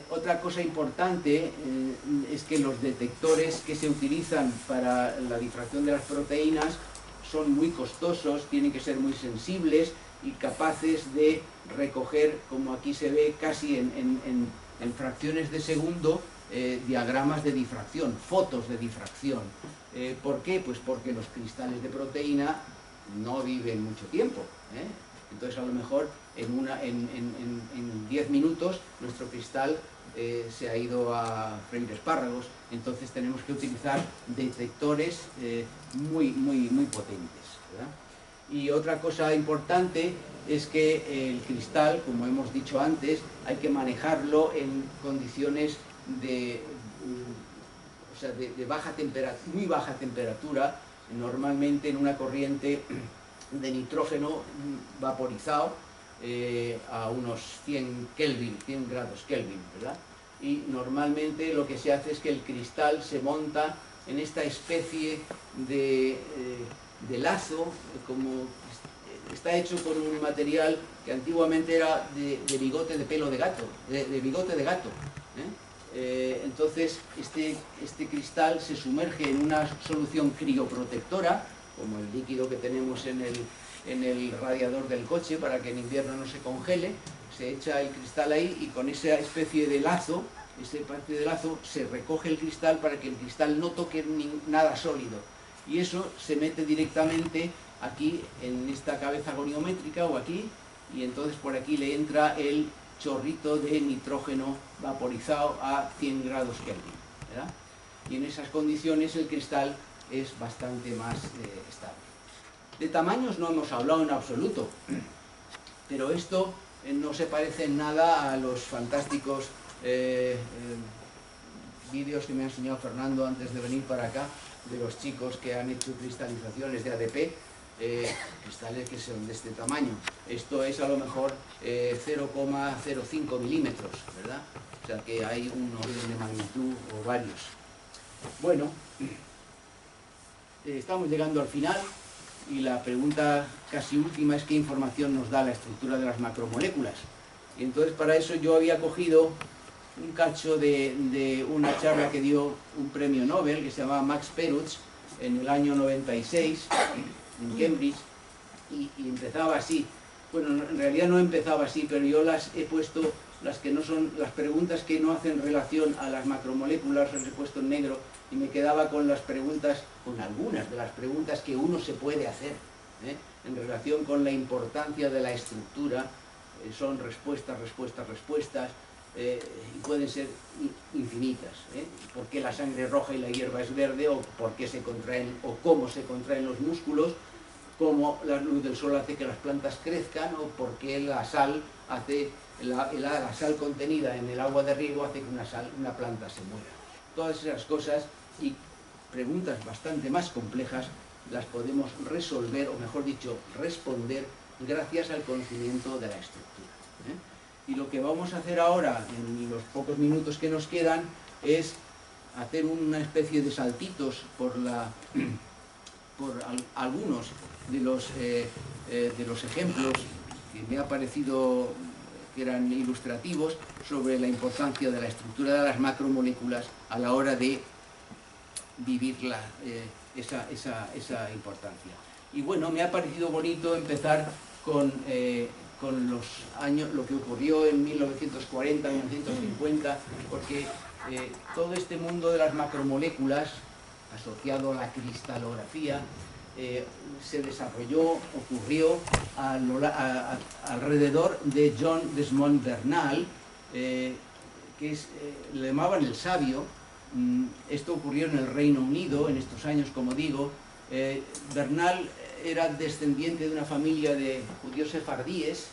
otra cosa importante es que los detectores que se utilizan para la difracción de las proteínas son muy costosos, tienen que ser muy sensibles y capaces de recoger, como aquí se ve, casi en fracciones de segundo, diagramas de difracción, fotos de difracción. ¿Por qué? Pues porque los cristales de proteína no viven mucho tiempo, Entonces, a lo mejor en 10 minutos nuestro cristal se ha ido a freír espárragos, entonces tenemos que utilizar detectores muy potentes, ¿verdad? Y otra cosa importante es que el cristal, como hemos dicho antes, hay que manejarlo en condiciones de muy baja temperatura, normalmente en una corriente de nitrógeno vaporizado a unos 100 grados Kelvin, ¿verdad? Y normalmente lo que se hace es que el cristal se monta en esta especie de lazo, como está hecho con un material que antiguamente era de bigote de pelo de gato, de bigote de gato, ¿eh? Entonces este cristal se sumerge en una solución crioprotectora, como el líquido que tenemos en el radiador del coche para que en invierno no se congele. Se echa el cristal ahí y con esa especie de lazo, se recoge el cristal para que el cristal no toque nada sólido, y eso se mete directamente aquí en esta cabeza goniométrica o aquí, y entonces por aquí le entra el chorrito de nitrógeno vaporizado a 100 grados Kelvin, ¿verdad? Y en esas condiciones el cristal es bastante más estable. De tamaños no hemos hablado en absoluto, pero esto no se parece en nada a los fantásticos vídeos que me ha enseñado Fernando antes de venir para acá, de los chicos que han hecho cristalizaciones de ADP, cristales que son de este tamaño. Esto es a lo mejor 0,05 milímetros, ¿verdad? O sea que hay un orden de magnitud o varios. Bueno, estamos llegando al final y la pregunta casi última es ¿qué información nos da la estructura de las macromoléculas? Y entonces para eso yo había cogido un cacho de una charla que dio un premio Nobel que se llamaba Max Perutz en el año 96 en Cambridge, y empezaba así. Bueno, en realidad no empezaba así, pero yo las he puesto, las que no son, las preguntas que no hacen relación a las macromoléculas, las he puesto en negro, y me quedaba con las preguntas, con algunas de las preguntas que uno se puede hacer, en relación con la importancia de la estructura. Son respuestas, y pueden ser infinitas. ¿Por qué la sangre es roja y la hierba es verde? O por qué se contraen, o cómo se contraen los músculos, cómo la luz del sol hace que las plantas crezcan, o por qué la sal hace, la sal contenida en el agua de riego hace que una planta se muera. Todas esas cosas y preguntas bastante más complejas las podemos resolver, o mejor dicho, responder gracias al conocimiento de la estructura. Y lo que vamos a hacer ahora, en los pocos minutos que nos quedan, es hacer una especie de saltitos por algunos de los ejemplos que me ha parecido que eran ilustrativos sobre la importancia de la estructura de las macromoléculas a la hora de vivir esa importancia. Y bueno, me ha parecido bonito empezar con los años, lo que ocurrió en 1940, 1950, porque todo este mundo de las macromoléculas, asociado a la cristalografía, se desarrolló, ocurrió alrededor de John Desmond Bernal, que le llamaban el sabio. Esto ocurrió en el Reino Unido en estos años, como digo. Bernal era descendiente de una familia de judíos sefardíes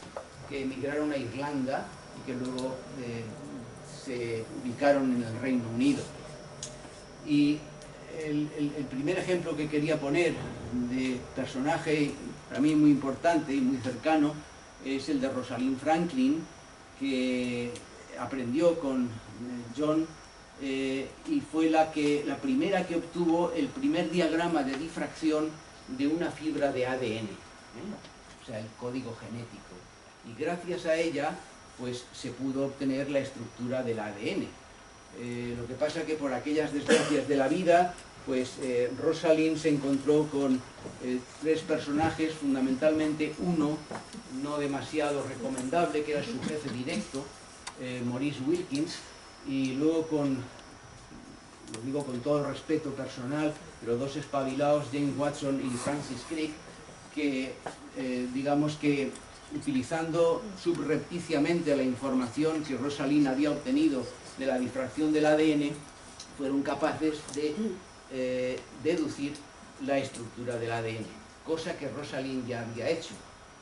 que emigraron a Irlanda y que luego se ubicaron en el Reino Unido. Y el primer ejemplo que quería poner de personaje para mí muy importante y muy cercano es el de Rosalind Franklin, que aprendió con John y fue la primera que obtuvo el primer diagrama de difracción de una fibra de ADN, o sea, el código genético. Y gracias a ella, pues se pudo obtener la estructura del ADN. Lo que pasa que por aquellas desgracias de la vida, pues Rosalind se encontró con tres personajes, fundamentalmente uno no demasiado recomendable, que era su jefe directo, Maurice Wilkins, y luego lo digo con todo el respeto personal, pero dos espabilados, James Watson y Francis Crick, que digamos que utilizando subrepticiamente la información que Rosalind había obtenido de la difracción del ADN, fueron capaces de deducir la estructura del ADN, cosa que Rosalind ya había hecho.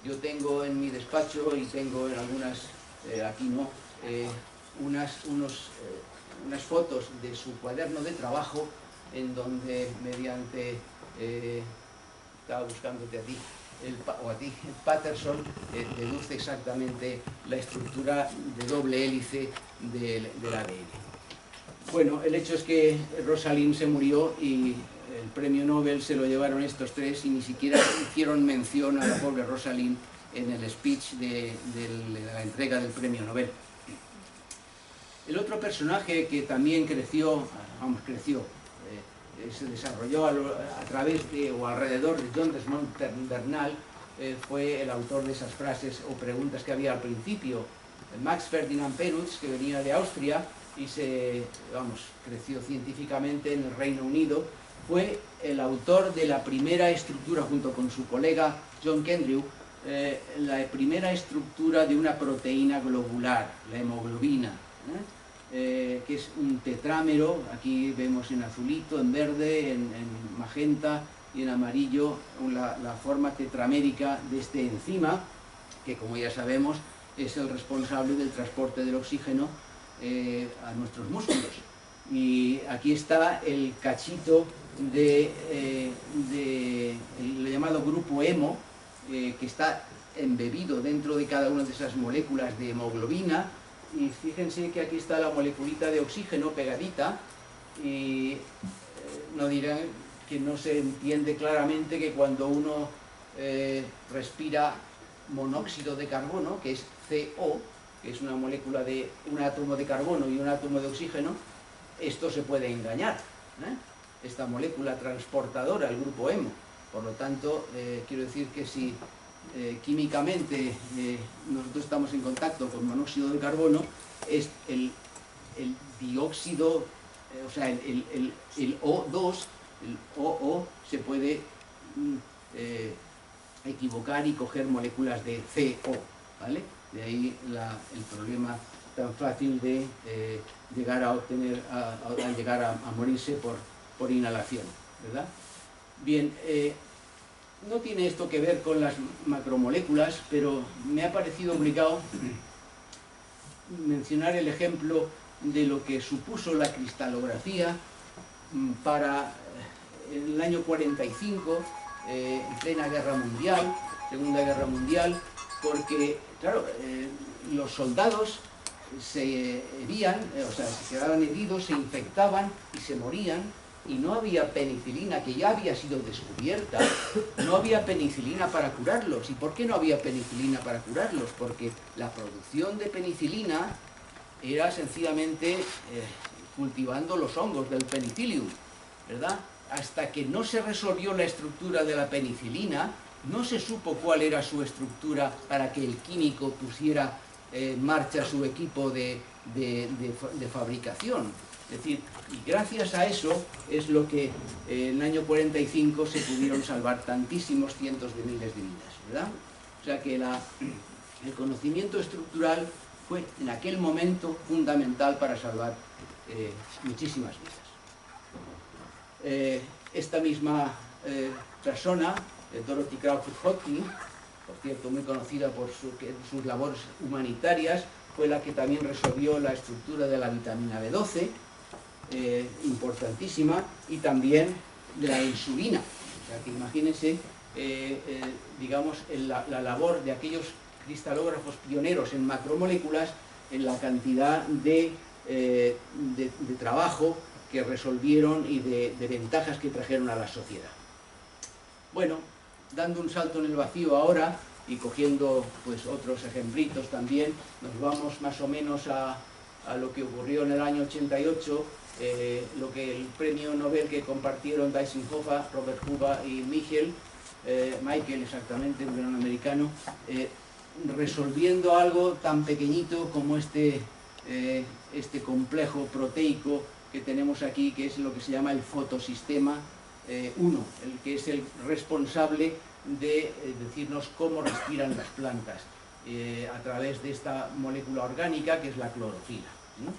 Yo tengo en mi despacho y tengo en algunas, aquí no, unas fotos de su cuaderno de trabajo en donde mediante, estaba buscándote a ti, o a ti, Patterson, deduce exactamente la estructura de doble hélice del ADN. Bueno, el hecho es que Rosalind se murió y el premio Nobel se lo llevaron estos tres y ni siquiera hicieron mención a la pobre Rosalind en el speech de la entrega del premio Nobel. El otro personaje que también se desarrolló a través de o alrededor de John Desmond Bernal, fue el autor de esas frases o preguntas que había al principio. Max Ferdinand Perutz, que venía de Austria y creció científicamente en el Reino Unido, fue el autor de la primera estructura, junto con su colega John Kendrew, la primera estructura de una proteína globular, la hemoglobina, que es un tetrámero. Aquí vemos en azulito, en verde, en magenta y en amarillo la forma tetramérica de este enzima, que, como ya sabemos, es el responsable del transporte del oxígeno a nuestros músculos. Y aquí está el cachito lo llamado grupo hemo, que está embebido dentro de cada una de esas moléculas de hemoglobina. Y fíjense que aquí está la moleculita de oxígeno pegadita, y no dirán que no se entiende claramente que cuando uno respira monóxido de carbono, que es CO, que es una molécula de un átomo de carbono y un átomo de oxígeno, esto se puede engañar, esta molécula transportadora, el grupo hemo. Por lo tanto, quiero decir que si químicamente nosotros estamos en contacto con monóxido de carbono, es el dióxido, o sea, el O2, el OO, se puede equivocar y coger moléculas de CO, ¿vale? De ahí el problema tan fácil de llegar a obtener, llegar a morirse por inhalación, ¿verdad? Bien, no tiene esto que ver con las macromoléculas, pero me ha parecido obligado mencionar el ejemplo de lo que supuso la cristalografía para el año 45, en plena guerra mundial, Segunda Guerra Mundial, porque, claro, los soldados se herían, se quedaban heridos, se infectaban y se morían, y no había penicilina, que ya había sido descubierta, no había penicilina para curarlos. ¿Y por qué no había penicilina para curarlos? Porque la producción de penicilina era sencillamente cultivando los hongos del penicillium, ¿verdad? Hasta que no se resolvió la estructura de la penicilina, no se supo cuál era su estructura para que el químico pusiera en marcha su equipo de fabricación. Es decir, y gracias a eso es lo que en el año 45 se pudieron salvar tantísimos cientos de miles de vidas, ¿verdad? O sea que el conocimiento estructural fue en aquel momento fundamental para salvar muchísimas vidas. Esta misma persona, Dorothy Crawford Hodgkin, por cierto muy conocida por sus labores humanitarias, fue la que también resolvió la estructura de la vitamina B12, importantísima, y también de la insulina. O sea que imagínense, digamos, la labor de aquellos cristalógrafos pioneros en macromoléculas, en la cantidad de trabajo que resolvieron y de ventajas que trajeron a la sociedad. Bueno, dando un salto en el vacío ahora y cogiendo pues otros ejemplitos también, nos vamos más o menos a lo que ocurrió en el año 88, lo que el premio Nobel que compartieron Dyson-Hoffa, Robert Huba y Michael exactamente, un gran americano, resolviendo algo tan pequeñito como este complejo proteico que tenemos aquí, que es lo que se llama el fotosistema 1, el que es el responsable de decirnos cómo respiran las plantas a través de esta molécula orgánica que es la clorofila, ¿no?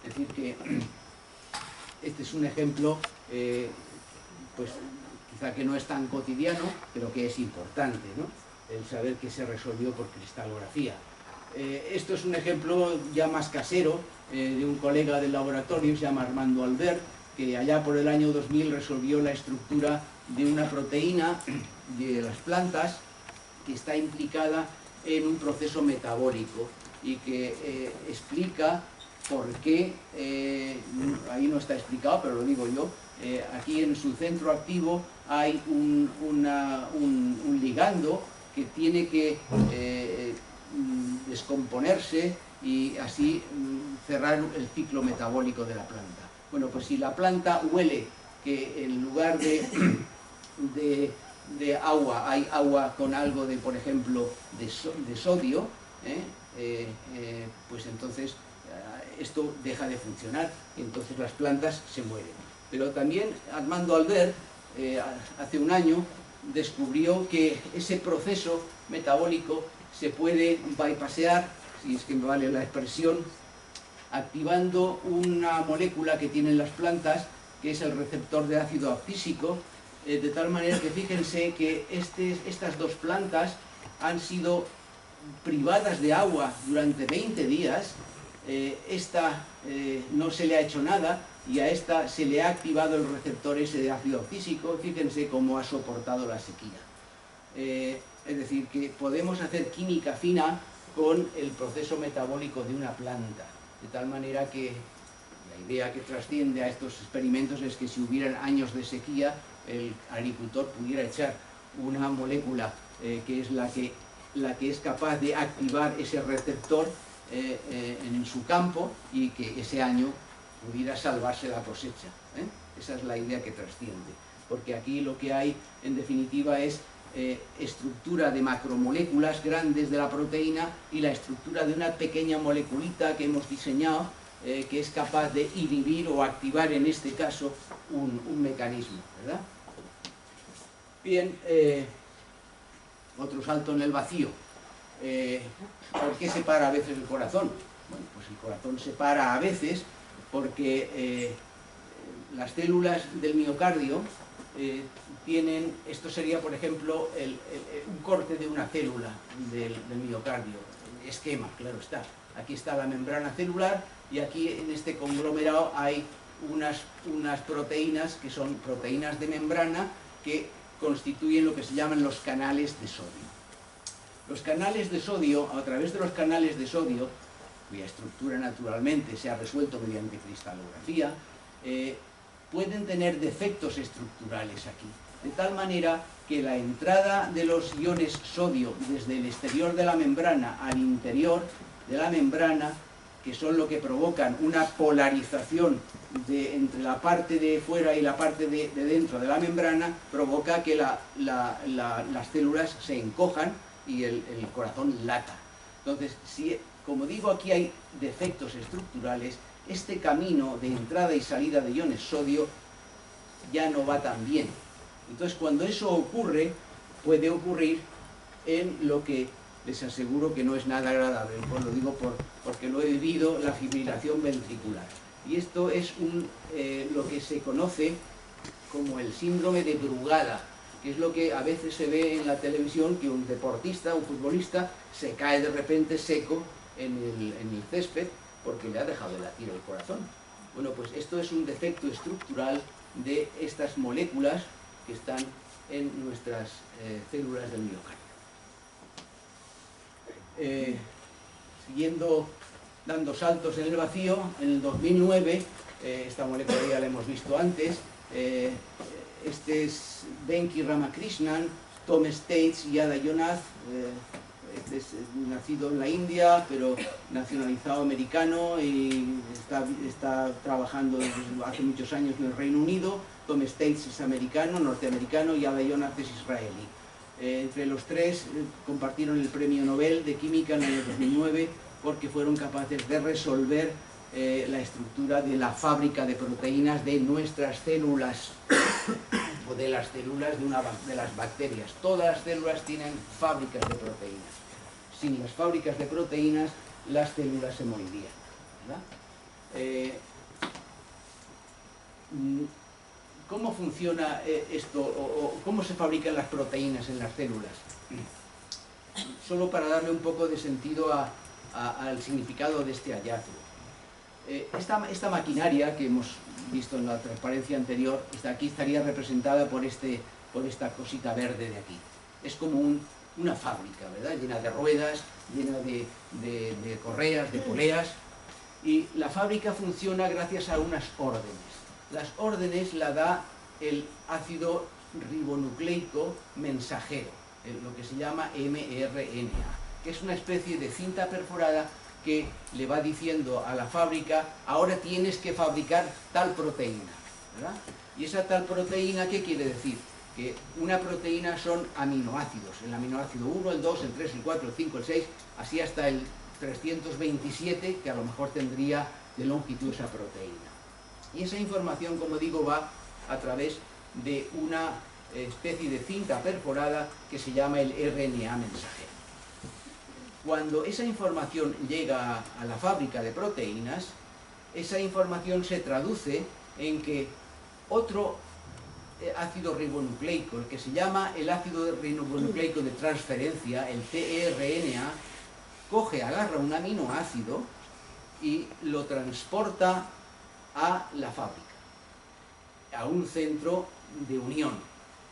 Es decir que este es un ejemplo, pues quizá que no es tan cotidiano, pero que es importante, ¿no? El saber que se resolvió por cristalografía. Esto es un ejemplo ya más casero de un colega del laboratorio, se llama Armando Albert, que allá por el año 2000 resolvió la estructura de una proteína de las plantas que está implicada en un proceso metabólico y que explica por qué, ahí no está explicado, pero lo digo yo, aquí en su centro activo hay un ligando que tiene que descomponerse y así cerrar el ciclo metabólico de la planta. Bueno, pues si la planta huele que en lugar de agua hay agua con algo de, por ejemplo, de sodio, pues entonces esto deja de funcionar y entonces las plantas se mueren. Pero también Armando Albert, hace un año, descubrió que ese proceso metabólico se puede bypassear, si es que me vale la expresión, activando una molécula que tienen las plantas, que es el receptor de ácido abscísico, de tal manera que fíjense que estas dos plantas han sido privadas de agua durante 20 días, esta no se le ha hecho nada y a esta se le ha activado el receptor ese de ácido abscísico. Fíjense cómo ha soportado la sequía. Es decir, que podemos hacer química fina con el proceso metabólico de una planta, de tal manera que la idea que trasciende a estos experimentos es que si hubieran años de sequía, el agricultor pudiera echar una molécula que es la que es capaz de activar ese receptor en su campo y que ese año pudiera salvarse la cosecha. Esa es la idea que trasciende, porque aquí lo que hay en definitiva es estructura de macromoléculas grandes de la proteína y la estructura de una pequeña moleculita que hemos diseñado que es capaz de inhibir o activar en este caso un mecanismo, ¿verdad? Bien, otro salto en el vacío. ¿Por qué se para a veces el corazón? Bueno, pues el corazón se para a veces porque las células del miocardio tienen, esto sería por ejemplo un corte de una célula del miocardio, esquema, claro está. Aquí está la membrana celular y aquí en este conglomerado hay unas proteínas que son proteínas de membrana que constituyen lo que se llaman los canales de sodio. Los canales de sodio, a través de los canales de sodio, cuya estructura naturalmente se ha resuelto mediante cristalografía, pueden tener defectos estructurales aquí, de tal manera que la entrada de los iones sodio desde el exterior de la membrana al interior de la membrana, que son lo que provocan una polarización entre la parte de fuera y la parte de dentro de la membrana, provoca que las células se encojan y el corazón lata. Entonces, como digo, aquí hay defectos estructurales, este camino de entrada y salida de iones sodio ya no va tan bien. Entonces, cuando eso ocurre, puede ocurrir en lo que les aseguro que no es nada agradable. Pues lo digo porque lo he vivido, la fibrilación ventricular. Y esto es lo que se conoce como el síndrome de Brugada, que es lo que a veces se ve en la televisión, que un deportista, un futbolista, se cae de repente seco en el césped porque le ha dejado de latir el corazón. Bueno, pues esto es un defecto estructural de estas moléculas que están en nuestras células del miocardio. Siguiendo dando saltos en el vacío, en el 2009, esta molécula ya la hemos visto antes, este es Venki Ramakrishnan, Tom States y Ada Yonath, este es nacido en la India, pero nacionalizado americano y está trabajando desde hace muchos años en el Reino Unido. Tom States es americano, norteamericano, y Ada Yonath es israelí. Entre los tres compartieron el premio Nobel de Química en el año 2009 porque fueron capaces de resolver la estructura de la fábrica de proteínas de nuestras células. o de las células de las bacterias. Todas las células tienen fábricas de proteínas. Sin las fábricas de proteínas, las células se morirían, ¿verdad? ¿Cómo funciona esto? O ¿cómo se fabrican las proteínas en las células? Solo para darle un poco de sentido al significado de este hallazgo. Esta maquinaria que hemos visto en la transparencia anterior, aquí estaría representada por esta cosita verde de aquí. Es como una fábrica, ¿verdad? Llena de ruedas, llena de correas, de poleas. Y la fábrica funciona gracias a unas órdenes. Las órdenes la da el ácido ribonucleico mensajero, lo que se llama mRNA, que es una especie de cinta perforada que le va diciendo a la fábrica: ahora tienes que fabricar tal proteína, ¿verdad? Y esa tal proteína, ¿qué quiere decir? Que una proteína son aminoácidos, el aminoácido 1, el 2, el 3, el 4, el 5, el 6, así hasta el 327, que a lo mejor tendría de longitud esa proteína. Y esa información, como digo, va a través de una especie de cinta perforada que se llama el RNA mensajero. Cuando esa información llega a la fábrica de proteínas, esa información se traduce en que otro ácido ribonucleico, el que se llama el ácido ribonucleico de transferencia, el tRNA, agarra un aminoácido y lo transporta a la fábrica, a un centro de unión,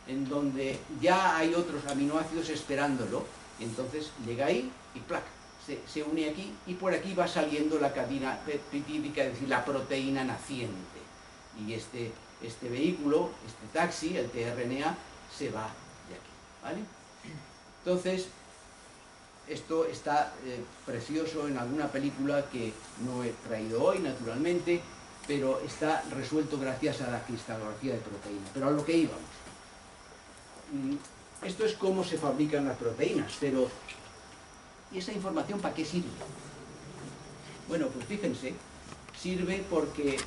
en donde ya hay otros aminoácidos esperándolo, y entonces llega ahí y ¡plac! Se une aquí, y por aquí va saliendo la cadena peptídica, es decir, la proteína naciente. Y este vehículo, este taxi, el tRNA, se va de aquí, ¿vale? Entonces, esto está precioso en alguna película que no he traído hoy, naturalmente, pero está resuelto gracias a la cristalografía de proteínas. Pero a lo que íbamos. Esto es cómo se fabrican las proteínas, pero ¿y esa información para qué sirve? Bueno, pues fíjense, sirve porque,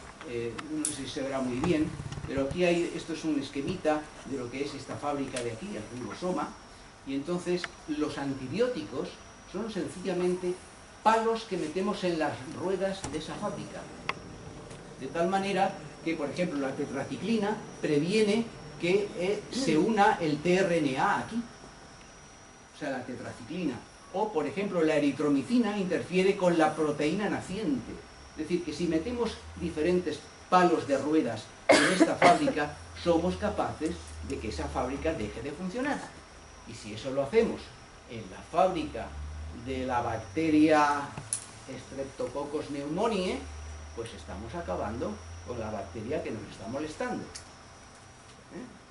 no sé si se verá muy bien, pero aquí esto es un esquemita de lo que es esta fábrica de aquí, el ribosoma, y entonces los antibióticos son sencillamente palos que metemos en las ruedas de esa fábrica. De tal manera que, por ejemplo, la tetraciclina previene que se una el tRNA aquí, o sea, la tetraciclina. O, por ejemplo, la eritromicina interfiere con la proteína naciente. Es decir, que si metemos diferentes palos de ruedas en esta fábrica, somos capaces de que esa fábrica deje de funcionar. Y si eso lo hacemos en la fábrica de la bacteria Streptococcus pneumoniae, pues estamos acabando con la bacteria que nos está molestando.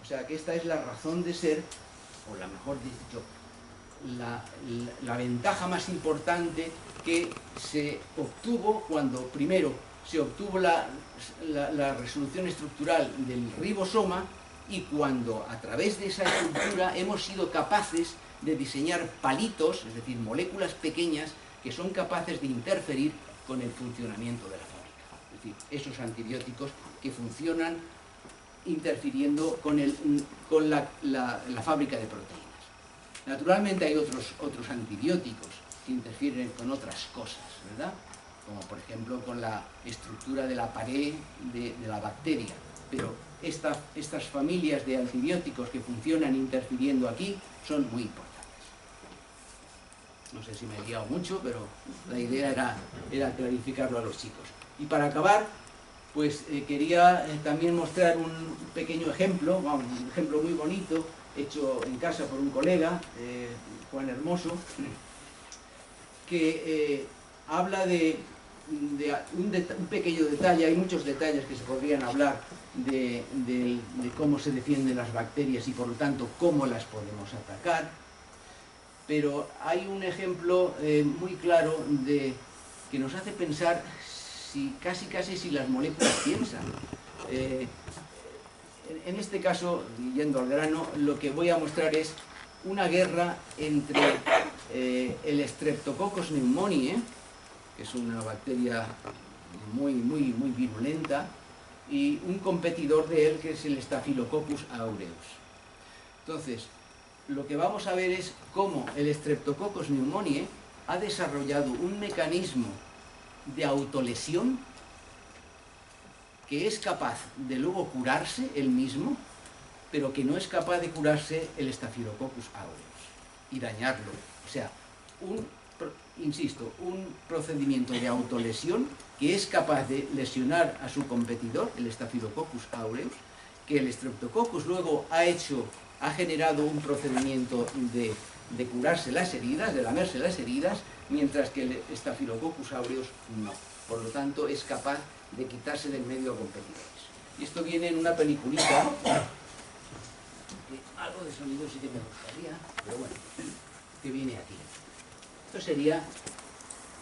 O sea que esta es la razón de ser, o la mejor dicho, la ventaja más importante que se obtuvo cuando primero se obtuvo la resolución estructural del ribosoma, y cuando a través de esa estructura hemos sido capaces de diseñar palitos, es decir, moléculas pequeñas que son capaces de interferir con el funcionamiento de la fábrica. Es decir, esos antibióticos que funcionan interfiriendo con la fábrica de proteínas. Naturalmente hay otros antibióticos que interfieren con otras cosas, ¿verdad? Como por ejemplo con la estructura de la pared de la bacteria. Pero estas familias de antibióticos que funcionan interfiriendo aquí son muy importantes. No sé si me he liado mucho, pero la idea era clarificarlo a los chicos. Y para acabar, pues quería también mostrar un pequeño ejemplo, un ejemplo muy bonito, hecho en casa por un colega, Juan Hermoso, que habla de un pequeño detalle. Hay muchos detalles que se podrían hablar de cómo se defienden las bacterias y por lo tanto cómo las podemos atacar, pero hay un ejemplo muy claro que nos hace pensar casi si las moléculas piensan. En este caso, yendo al grano, lo que voy a mostrar es una guerra entre el Streptococcus pneumoniae, que es una bacteria muy virulenta, y un competidor de él que es el Staphylococcus aureus. Entonces, lo que vamos a ver es cómo el Streptococcus pneumoniae ha desarrollado un mecanismo de autolesión que es capaz de luego curarse él mismo, pero que no es capaz de curarse el Staphylococcus aureus y dañarlo. O sea, insisto, un procedimiento de autolesión que es capaz de lesionar a su competidor, el Staphylococcus aureus, que el Streptococcus luego ha generado un procedimiento de curarse las heridas, de lamerse las heridas, mientras que el Staphylococcus aureus no. Por lo tanto, es capaz de quitarse del medio a competidores. Y esto viene en una peliculita, algo de sonido sí que me gustaría, pero bueno, que viene aquí. Esto sería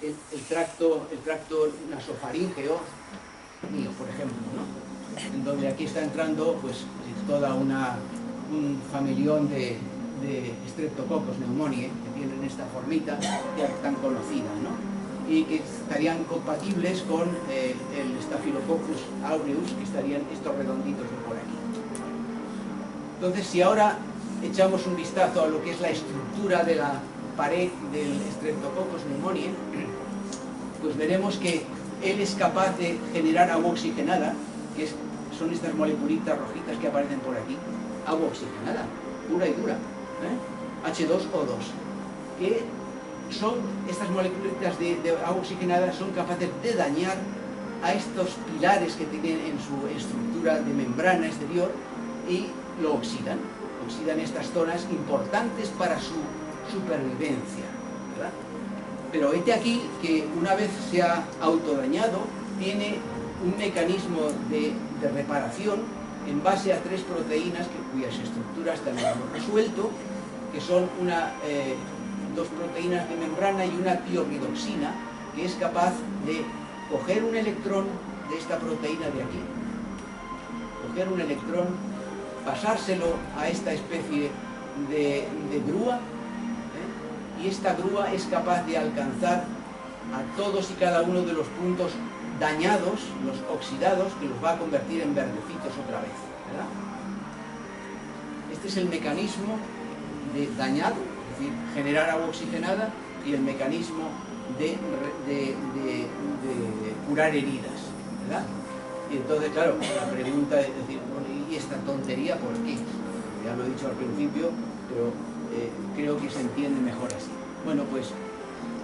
el tracto nasofaríngeo mío, por ejemplo, ¿no? En donde aquí está entrando pues toda un familión de Streptococcus pneumoniae que tienen esta formita ya tan conocida, ¿no? Y que estarían compatibles con el Staphylococcus aureus, que estarían estos redonditos de por aquí. Entonces, si ahora echamos un vistazo a lo que es la estructura de la pared del Streptococcus pneumoniae, pues veremos que él es capaz de generar agua oxigenada, que son estas moleculitas rojitas que aparecen por aquí, agua oxigenada, pura y dura, H2O2, que son estas moleculitas de agua oxigenada son capaces de dañar a estos pilares que tienen en su estructura de membrana exterior y lo oxidan estas zonas importantes para su supervivencia, ¿verdad? Pero este aquí, que una vez se ha autodañado, tiene un mecanismo de reparación en base a 3 proteínas cuyas estructuras también hemos resuelto, que son 2 proteínas de membrana y una tiorridoxina, que es capaz de coger un electrón de esta proteína de aquí, coger un electrón, pasárselo a esta especie de grúa, y esta grúa es capaz de alcanzar a todos y cada uno de los puntos dañados, los oxidados, que los va a convertir en verdecitos otra vez, ¿verdad? Este es el mecanismo de dañado, es decir, generar agua oxigenada, y el mecanismo de curar heridas, ¿verdad? Y entonces, claro, la pregunta es decir, bueno, ¿y esta tontería por qué? Ya lo he dicho al principio, pero creo que se entiende mejor así. Bueno, pues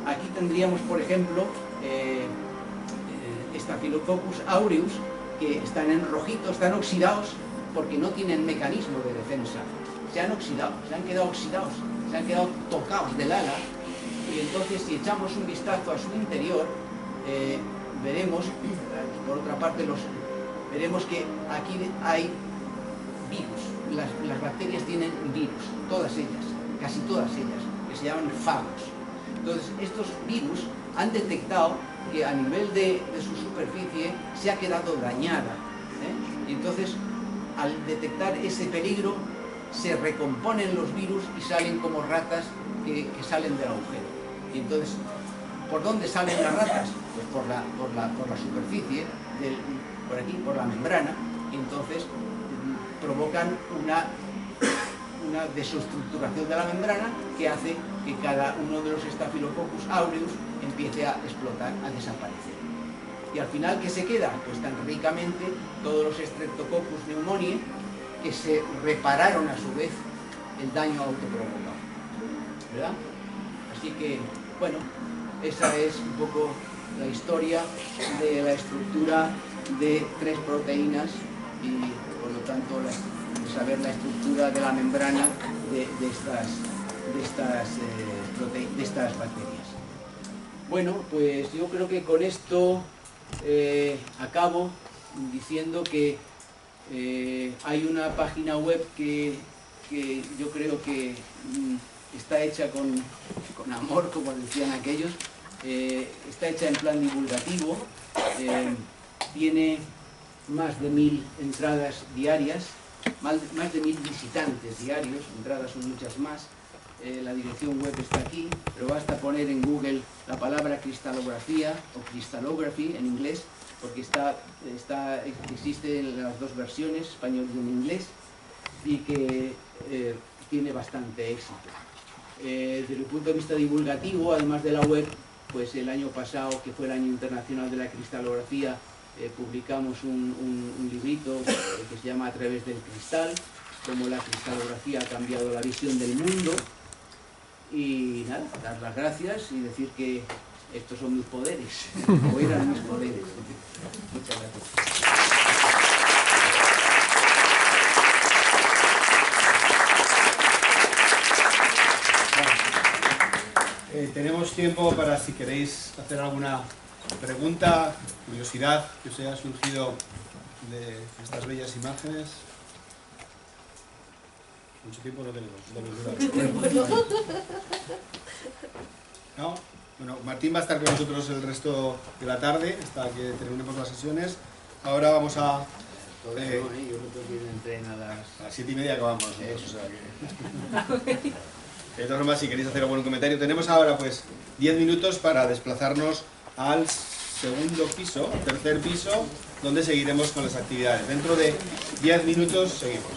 aquí tendríamos, por ejemplo, Staphylococcus aureus, que están en rojito, están oxidados porque no tienen mecanismo de defensa. Se han oxidado, se han quedado oxidados, se han quedado tocados del ala, y entonces si echamos un vistazo a su interior, veremos, por otra parte, veremos que aquí hay virus. Las bacterias tienen virus, todas ellas, casi todas ellas, que se llaman fagos. Entonces, estos virus han detectado que a nivel de su superficie se ha quedado dañada, y entonces, al detectar ese peligro, se recomponen los virus y salen como ratas que salen del agujero. Y entonces, ¿por dónde salen las ratas? Pues por la superficie, por aquí, por la membrana, y entonces provocan una desestructuración de la membrana que hace que cada uno de los Staphylococcus aureus empiece a explotar, a desaparecer. Y al final, ¿qué se queda? Pues tan ricamente todos los Streptococcus pneumoniae, que se repararon a su vez el daño autoprovocado, ¿verdad? Así que, bueno, esa es un poco la historia de la estructura de 3 proteínas y, por lo tanto, saber la estructura de la membrana de estas bacterias. Bueno, pues yo creo que con esto acabo diciendo que hay una página web que yo creo que está hecha con amor, como decían aquellos, está hecha en plan divulgativo, tiene más de 1000 entradas diarias, más de 1000 visitantes diarios, entradas son muchas más. La dirección web está aquí, pero basta poner en Google la palabra cristalografía o crystallography en inglés porque existe en las dos versiones, español y en inglés, y que tiene bastante éxito. Desde el punto de vista divulgativo, además de la web, pues el año pasado, que fue el Año Internacional de la Cristalografía, publicamos un librito que se llama A través del cristal, cómo la cristalografía ha cambiado la visión del mundo. Y nada, dar las gracias y decir que estos son mis poderes, o eran mis poderes. Muchas gracias. Tenemos tiempo para, si queréis hacer alguna pregunta, curiosidad que os haya surgido de estas bellas imágenes. Mucho tiempo no tenemos. ¿No? Bueno, Martín va a estar con nosotros el resto de la tarde, hasta que terminemos las sesiones. Ahora vamos a... Yo creo que entren a las 7:30 acabamos. O sea que... De todas formas, si queréis hacer algún comentario, tenemos ahora pues 10 minutos para desplazarnos al segundo piso, tercer piso, donde seguiremos con las actividades. Dentro de 10 minutos seguimos.